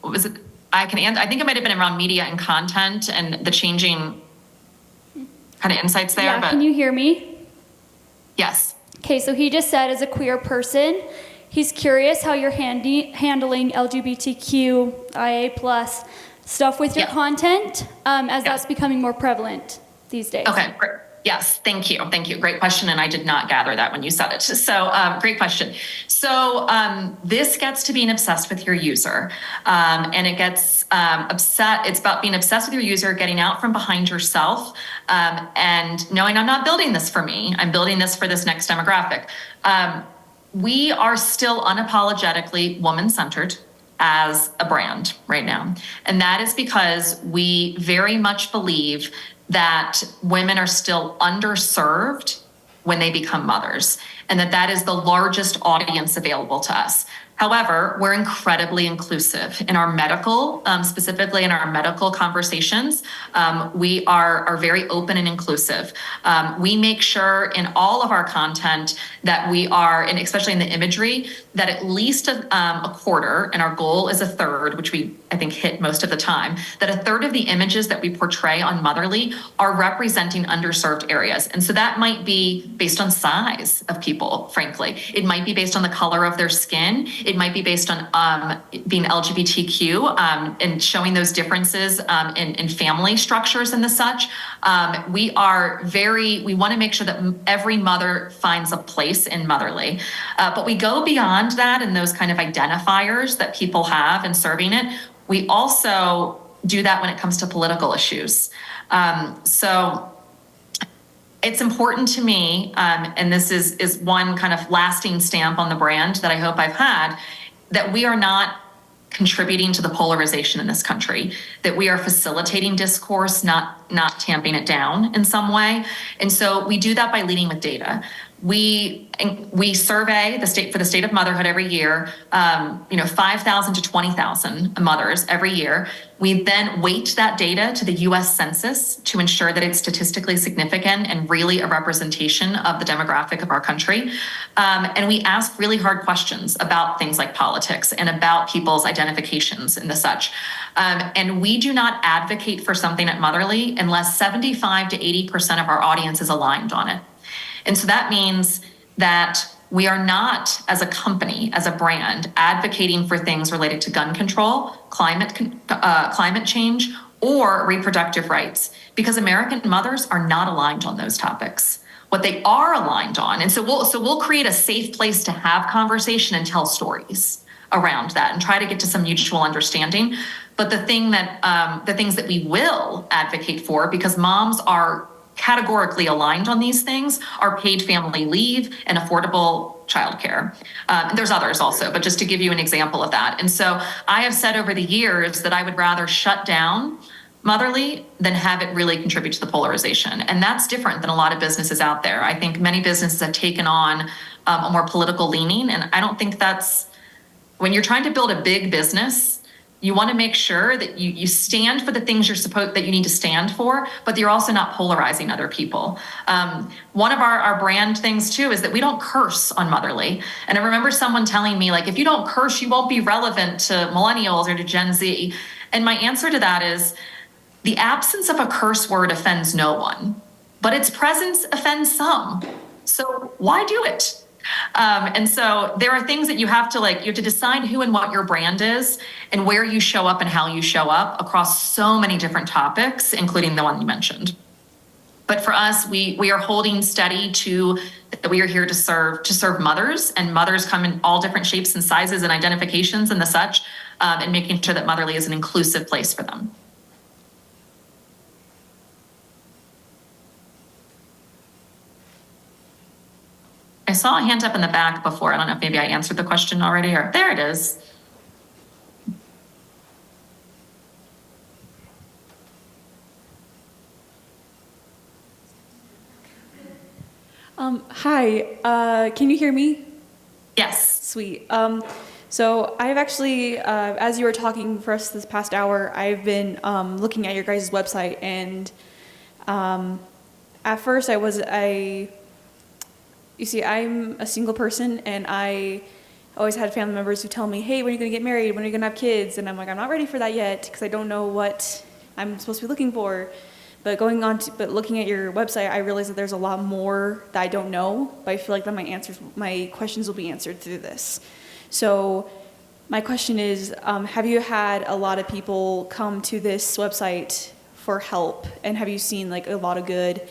Was it, I can answer, I think it might have been around media and content and the changing kind of insights there. Yeah, but can you hear me? Yes. Okay, so he just said, as a queer person, he's curious how you're handling LGBTQIA plus stuff with your content as that's becoming more prevalent these days. Okay, Yes, thank you. Thank you. Great question. And I did not gather that when you said it. So great question. So this gets to being obsessed with your user. And it gets upset. It's about being obsessed with your user, getting out from behind yourself, and knowing I'm not building this for me. I'm building this for this next demographic. We are still unapologetically woman-centered as a brand right now. And that is because we very much believe that women are still underserved when they become mothers, and that is the largest audience available to us. However, we're incredibly inclusive in our medical, specifically in our medical conversations. We are very open and inclusive. We make sure in all of our content that we are, and especially in the imagery, that at least a quarter, and our goal is a third, which we, I think, hit most of the time, that a third of the images that we portray on Motherly are representing underserved areas. And so that might be based on size of people, frankly. It might be based on the color of their skin. It might be based on being LGBTQ and showing those differences in family structures and the such. We want to make sure that every mother finds a place in Motherly. But we go beyond that and those kind of identifiers that people have in serving it. We also do that when it comes to political issues. So it's important to me, and this is one kind of lasting stamp on the brand that I hope I've had, that we are not contributing to the polarization in this country, that we are facilitating discourse, not tamping it down in some way. And so we do that by leading with data. We survey the state of motherhood every year, 5,000 to 20,000 mothers every year. We then weight that data to the US Census to ensure that it's statistically significant and really a representation of the demographic of our country. And we ask really hard questions about things like politics and about people's identifications and the such. And we do not advocate for something at Motherly unless 75 to 80% of our audience is aligned on it. And so that means that we are not, as a company, as a brand, advocating for things related to gun control, climate change, or reproductive rights, because American mothers are not aligned on those topics. What they are aligned on, and so we'll create a safe place to have conversation and tell stories around that and try to get to some mutual understanding. But the things that we will advocate for, because moms are categorically aligned on these things, are paid family leave and affordable childcare. There's others also, but just to give you an example of that. And so I have said over the years that I would rather shut down Motherly than have it really contribute to the polarization. And that's different than a lot of businesses out there. I think many businesses have taken on a more political leaning, and I don't think that's, when you're trying to build a big business, you want to make sure that you stand for the things that you need to stand for, but you're also not polarizing other people. One of our brand things too is that we don't curse on Motherly. And I remember someone telling me, like, if you don't curse, you won't be relevant to millennials or to Gen Z. And my answer to that is, the absence of a curse word offends no one, but its presence offends some. So why do it? And so there are things that you have to decide who and what your brand is and where you show up and how you show up across so many different topics, including the one you mentioned. But for us, we are holding steady to that we are here to serve mothers, and mothers come in all different shapes and sizes and identifications and the such, and making sure that Motherly is an inclusive place for them. I saw a hand up in the back before. I don't know if maybe I answered the question already, or there it is. Hi, can you hear me? Yes. Sweet. So I've actually, as you were talking for us this past hour, I've been looking at your guys' website, and at first you see, I'm a single person, and I always had family members who tell me, hey, when are you going to get married? When are you going to have kids? And I'm like, I'm not ready for that yet, because I don't know what I'm supposed to be looking for. But looking at your website, I realized that there's a lot more that I don't know, but I feel like that my questions will be answered through this. So my question is, have you had a lot of people come to this website for help? And have you seen like a lot of good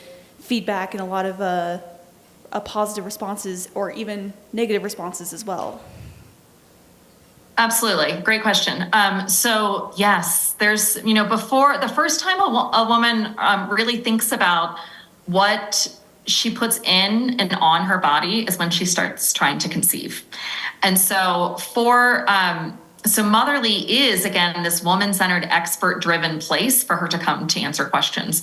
feedback and a lot of positive responses or even negative responses as well? Absolutely. Great question. So yes, there's, before the first time a woman really thinks about what she puts in and on her body is when she starts trying to conceive. And so so Motherly is, again, this woman-centered, expert-driven place for her to come to answer questions.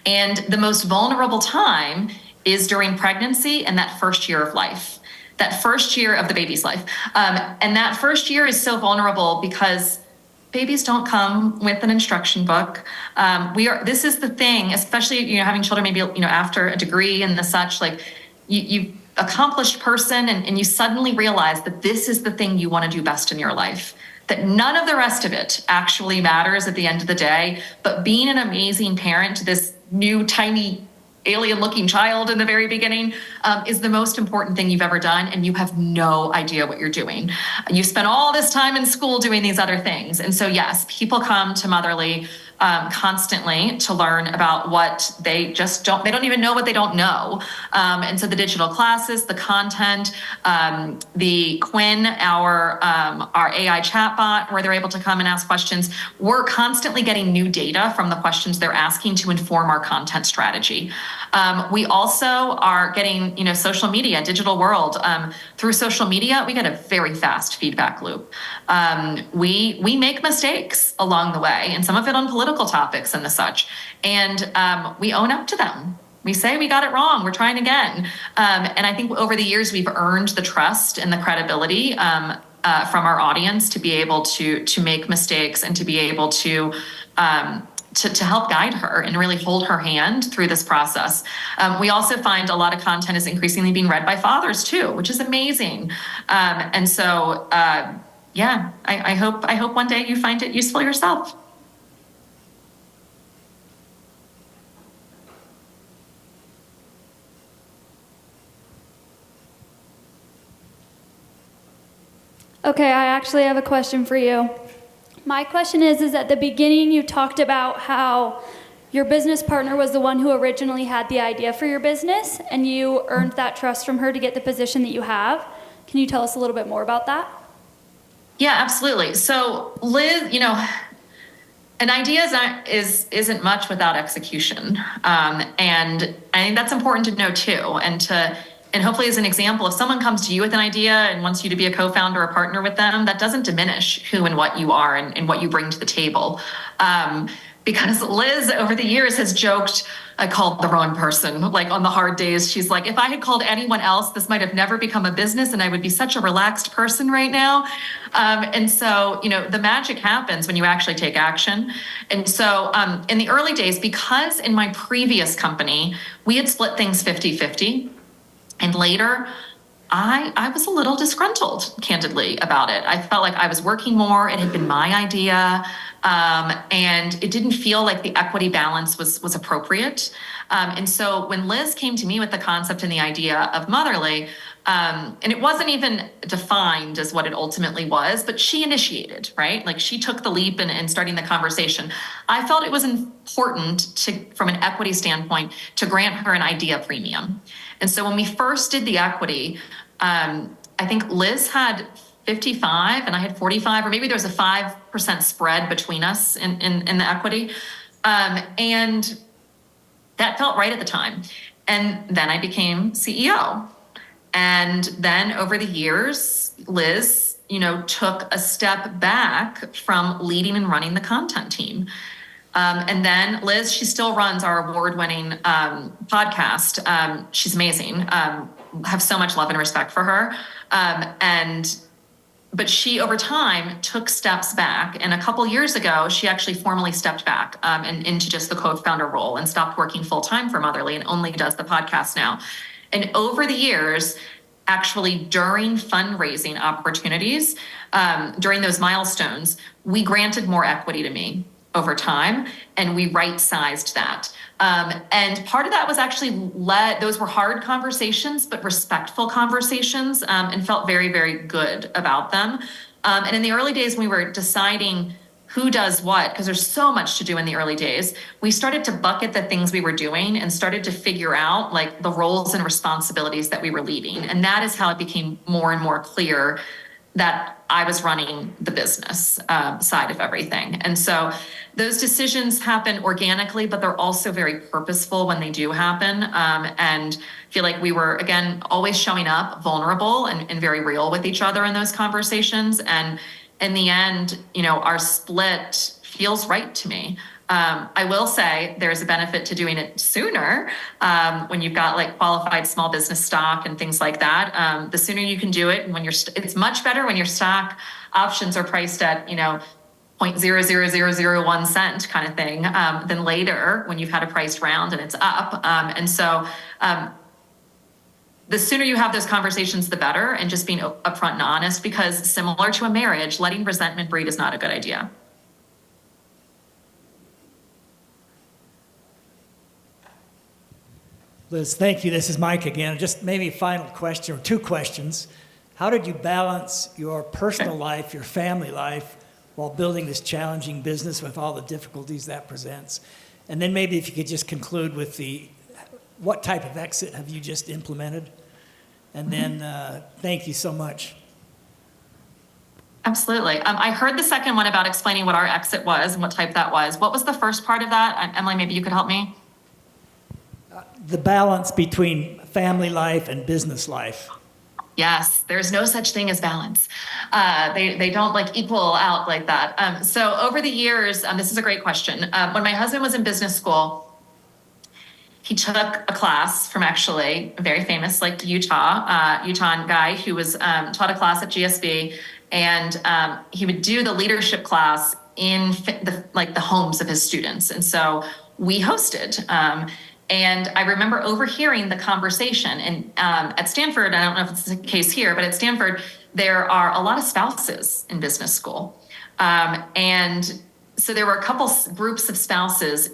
And the most vulnerable time is during pregnancy and that first year of life. That first year of the baby's life. And that first year is so vulnerable because babies don't come with an instruction book. This is the thing, especially, having children maybe, after a degree and the such, like you accomplished person and you suddenly realize that this is the thing you want to do best in your life. That none of the rest of it actually matters at the end of the day, but being an amazing parent to this new tiny alien-looking child in the very beginning is the most important thing you've ever done, and you have no idea what you're doing. You spent all this time in school doing these other things. And so yes, people come to Motherly constantly to learn about what they don't even know what they don't know. And so the digital classes, the content, the Quinn, our AI chatbot, where they're able to come and ask questions, we're constantly getting new data from the questions they're asking to inform our content strategy. We also are getting, social media, digital world. Through social media, we get a very fast feedback loop. We make mistakes along the way, and some of it on political topics and the such. And we own up to them. We say we got it wrong. We're trying again. And I think over the years, we've earned the trust and the credibility from our audience to be able to make mistakes and to be able to help guide her and really hold her hand through this process. We also find a lot of content is increasingly being read by fathers too, which is amazing. And so, I hope one day you find it useful yourself. Okay, I actually have a question for you. My question is at the beginning you talked about how your business partner was the one who originally had the idea for your business, and you earned that trust from her to get the position that you have. Can you tell us a little bit more about that? Yeah, absolutely. So Liz, an idea isn't much without execution. And I think that's important to know too, and hopefully as an example, if someone comes to you with an idea and wants you to be a co-founder or partner with them, that doesn't diminish who and what you are and what you bring to the table. Because Liz over the years has joked, I called the wrong person, like on the hard days. She's like, if I had called anyone else, this might have never become a business and I would be such a relaxed person right now. And so, the magic happens when you actually take action. And so in the early days, because in my previous company, we had split things 50-50. And later, I was a little disgruntled, candidly, about it. I felt like I was working more. It had been my idea. And it didn't feel like the equity balance was appropriate. And so when Liz came to me with the concept and the idea of Motherly, and it wasn't even defined as what it ultimately was, but she initiated, right? Like she took the leap in starting the conversation. I felt it was important from an equity standpoint, to grant her an idea premium. And so when we first did the equity, I think Liz had 55 and I had 45, or maybe there was a 5% spread between us in the equity. And that felt right at the time. And then I became CEO. And then over the years, Liz, took a step back from leading and running the content team. And then Liz, she still runs our award-winning podcast. She's amazing. Have so much love and respect for her. But she, over time, took steps back. And a couple years ago, she actually formally stepped back and into just the co-founder role and stopped working full-time for Motherly and only does the podcast now. And over the years, actually during fundraising opportunities, during those milestones, we granted more equity to me over time, and we right-sized that. And part of that was actually those were hard conversations, but respectful conversations, and felt very, very good about them. And in the early days, when we were deciding who does what, because there's so much to do in the early days, we started to bucket the things we were doing and started to figure out like the roles and responsibilities that we were leading. And that is how it became more and more clear that I was running the business side of everything. And so those decisions happen organically, but they're also very purposeful when they do happen. And I feel like we were, again, always showing up vulnerable and very real with each other in those conversations. And in the end, you know, our split feels right to me. I will say there's a benefit to doing it sooner when you've got like qualified small business stock and things like that. The sooner you can do it, and when it's much better when your stock options are priced at, you know, 0.00001 cent kind of thing than later when you've had a priced round and it's up. And so the sooner you have those conversations, the better, and just being upfront and honest, because similar to a marriage, letting resentment breed is not a good idea. Liz, thank you. This is Mike again. Just maybe a final question or two questions. How did you balance your personal life, your family life, while building this challenging business with all the difficulties that presents? And then maybe if you could just conclude with what type of exit have you just implemented? And then thank you so much. Absolutely. I heard the second one about explaining what our exit was and what type that was. What was the first part of that? Emily, maybe you could help me. The balance between family life and business life. Yes, there's no such thing as balance. They don't like equal out like that. So over the years, this is a great question. When my husband was in business school, he took a class from actually a very famous like Utah guy who was taught a class at GSB, and he would do the leadership class in the homes of his students. And so we hosted. And I remember overhearing the conversation. And at Stanford, I don't know if it's the case here, but at Stanford, there are a lot of spouses in business school. And so there were a couple groups of spouses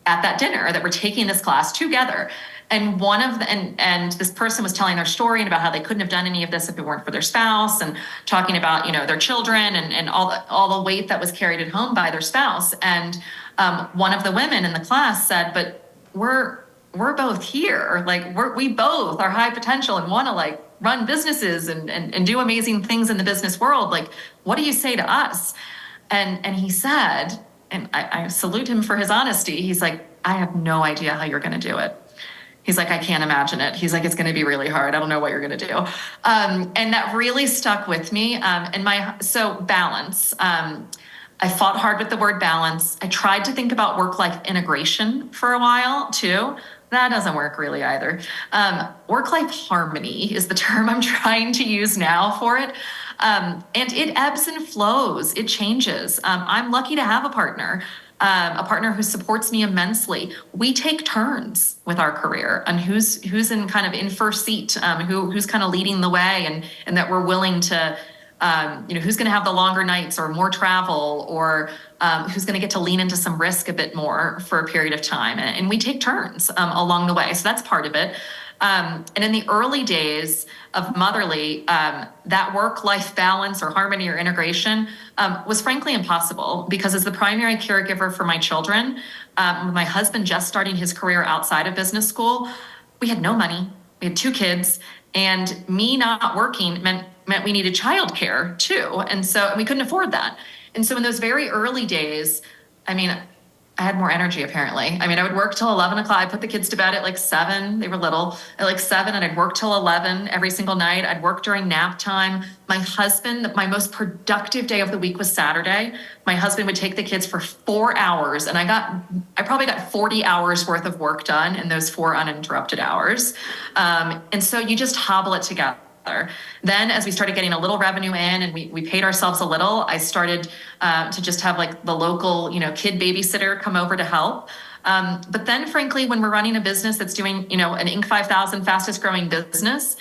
at that dinner that were taking this class together. And one of the, and this person was telling their story and about how they couldn't have done any of this if it weren't for their spouse, and talking about, you know, their children and all the weight that was carried at home by their spouse. And one of the women in the class said, but we're both here. Like we both are high potential and want to like run businesses and do amazing things in the business world. Like, what do you say to us? And he said, and I salute him for his honesty. He's like, I have no idea how you're going to do it. He's like, I can't imagine it. He's like, it's going to be really hard. I don't know what you're going to do. And that really stuck with me. So balance. I fought hard with the word balance. I tried to think about work-life integration for a while too. That doesn't work really either. Work-life harmony is the term I'm trying to use now for it. And it ebbs and flows. It changes. I'm lucky to have a partner who supports me immensely. We take turns with our career and who's in kind of in first seat, who's kind of leading the way, and that we're willing to, who's going to have the longer nights or more travel, or who's going to get to lean into some risk a bit more for a period of time. And we take turns along the way. So that's part of it. And in the early days of Motherly, that work-life balance or harmony or integration was frankly impossible, because as the primary caregiver for my children, with my husband just starting his career outside of business school, we had no money. We had 2 kids, and me not working meant we needed childcare too. And we couldn't afford that. And so in those very early days, I had more energy apparently. I would work till 11 o'clock. I put the kids to bed at like 7. They were little, at like 7, and I'd work till 11 every single night. I'd work during nap time. My husband, my most productive day of the week was Saturday. My husband would take the kids for 4 hours, and I probably got 40 hours worth of work done in those 4 uninterrupted hours. And so you just hobble it together. Then as we started getting a little revenue in and we paid ourselves a little, I started to just have like the local, kid babysitter come over to help. But then frankly, when we're running a business that's doing, an Inc. 5000 fastest growing business,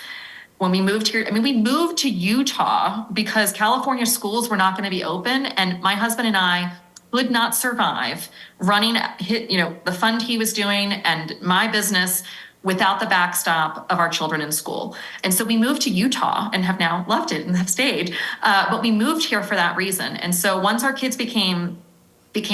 when we moved here, we moved to Utah because California schools were not going to be open. And my husband and I could not survive running, the fund he was doing and my business without the backstop of our children in school. And so we moved to Utah and have now loved it and have stayed. But we moved here for that reason. And so once our kids became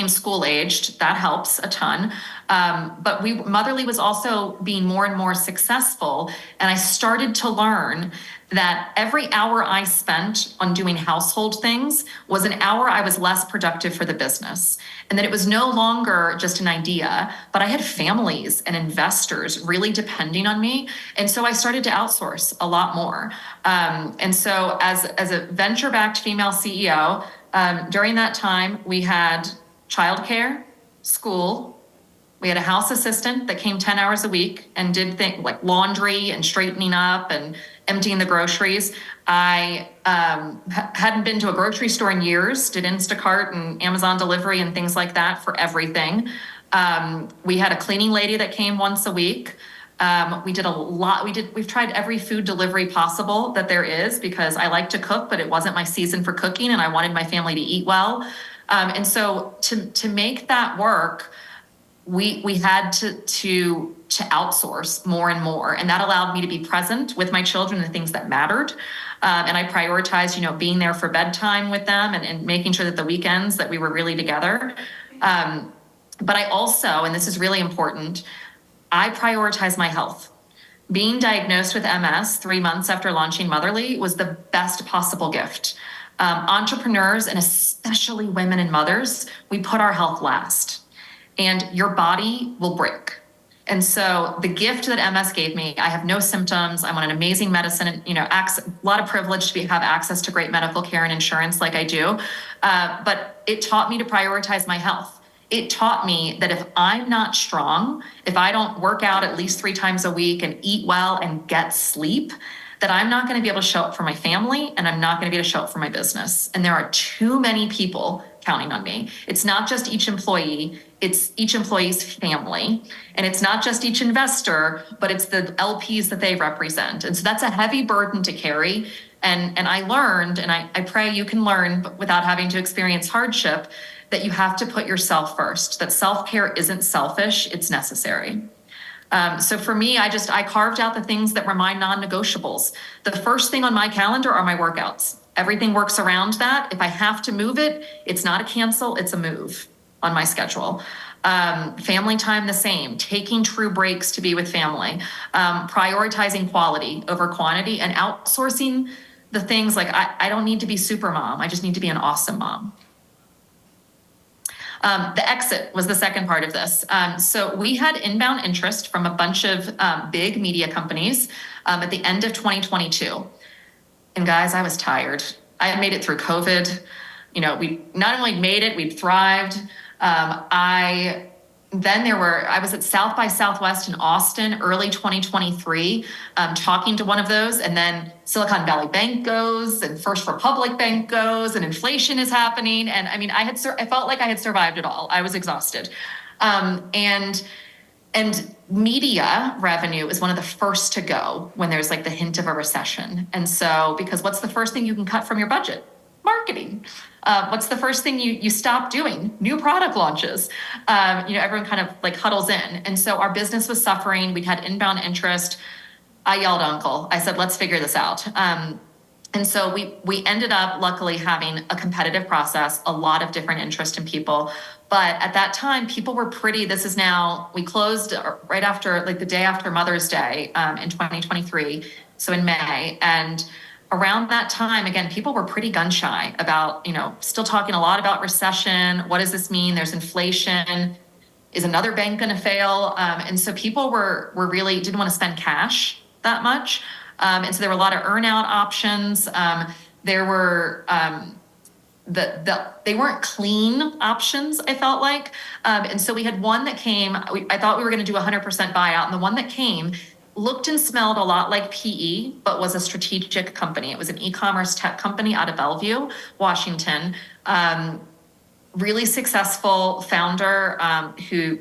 school aged, that helps a ton. But Motherly was also being more and more successful. And I started to learn that every hour I spent on doing household things was an hour I was less productive for the business. And that it was no longer just an idea, but I had families and investors really depending on me. And so I started to outsource a lot more. And so as a venture-backed female CEO, during that time, we had childcare, school. We had a house assistant that came 10 hours a week and did things like laundry and straightening up and emptying the groceries. I hadn't been to a grocery store in years, did Instacart and Amazon delivery and things like that for everything. We had a cleaning lady that came once a week. We did a lot. We've tried every food delivery possible that there is because I like to cook, but it wasn't my season for cooking and I wanted my family to eat well. And so to make that work, we had to outsource more and more. And that allowed me to be present with my children and the things that mattered. And I prioritized, being there for bedtime with them and making sure that the weekends that we were really together. But I also, and this is really important, I prioritize my health. Being diagnosed with MS 3 months after launching Motherly was the best possible gift. Entrepreneurs, and especially women and mothers, we put our health last. And your body will break. And so the gift that MS gave me, I have no symptoms. I'm on an amazing medicine, and a lot of privilege to have access to great medical care and insurance like I do. But it taught me to prioritize my health. It taught me that if I'm not strong, if I don't work out at least 3 times a week and eat well and get sleep, that I'm not going to be able to show up for my family and I'm not going to be able to show up for my business. And there are too many people counting on me. It's not just each employee, it's each employee's family. And it's not just each investor, but it's the LPs that they represent. And so that's a heavy burden to carry. And I learned, and I pray you can learn but without having to experience hardship, that you have to put yourself first, that self-care isn't selfish, it's necessary. So for me, I carved out the things that were my non-negotiables. The first thing on my calendar are my workouts. Everything works around that. If I have to move it, it's not a cancel, it's a move on my schedule. Family time, the same. Taking true breaks to be with family. Prioritizing quality over quantity and outsourcing the things like I don't need to be super mom. I just need to be an awesome mom. The exit was the second part of this. So we had inbound interest from a bunch of big media companies at the end of 2022. And guys, I was tired. I had made it through COVID. We not only made it, we'd thrived. I was at South by Southwest in Austin, early 2023, talking to one of those, and then Silicon Valley Bank goes, and First Republic Bank goes, and inflation is happening. And I mean, I felt like I had survived it all. I was exhausted. And media revenue is one of the first to go when there's like the hint of a recession. And so, because what's the first thing you can cut from your budget? Marketing. What's the first thing you stop doing? New product launches. Everyone kind of like huddles in. And so our business was suffering. We'd had inbound interest. I yelled uncle. I said, let's figure this out. And so we ended up luckily having a competitive process, a lot of different interest in people. But at that time, people were we closed right after, like the day after Mother's Day in 2023. So in May. And around that time, again, people were pretty gun shy about, still talking a lot about recession. What does this mean? There's inflation. Is another bank going to fail? And so people were really didn't want to spend cash that much. And so there were a lot of earnout options. There were they weren't clean options, I felt like. And so we had one that came. I thought we were going to do 100% buyout, and the one that came looked and smelled a lot like PE, but was a strategic company. It was an e-commerce tech company out of Bellevue, Washington. Really successful founder,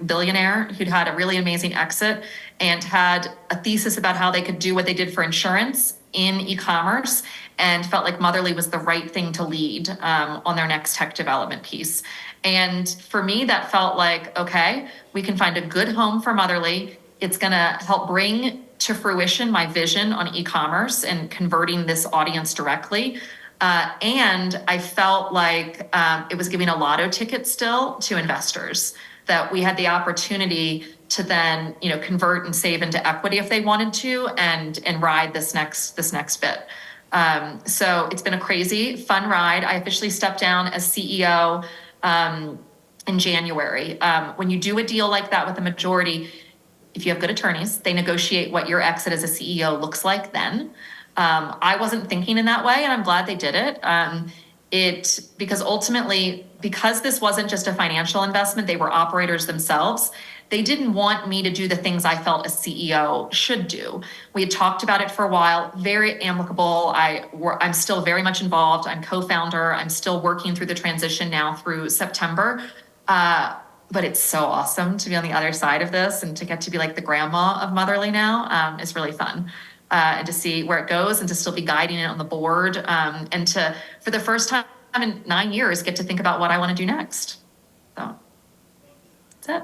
billionaire, who'd had a really amazing exit and had a thesis about how they could do what they did for insurance in e-commerce, and felt like Motherly was the right thing to lead on their next tech development piece. And for me, that felt like, okay, we can find a good home for Motherly It's going to help bring to fruition my vision on e-commerce and converting this audience directly. And I felt like it was giving a lotto ticket still to investors, that we had the opportunity to then, convert and save into equity if they wanted to, and ride this next bit. So it's been a crazy, fun ride. I officially stepped down as CEO in January. When you do a deal like that with a majority, if you have good attorneys, they negotiate what your exit as a CEO looks like then. I wasn't thinking in that way, and I'm glad they did it. Because ultimately, because this wasn't just a financial investment, they were operators themselves. They didn't want me to do the things I felt a CEO should do. We had talked about it for a while, very amicable. I'm still very much involved. I'm co-founder. I'm still working through the transition now through September. But it's so awesome to be on the other side of this and to get to be like the grandma of Motherly now. It's really fun. And to see where it goes and to still be guiding it on the board, and to, for the first time in 9 years, get to think about what I want to do next. So that's it.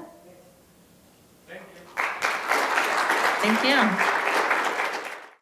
Thank you.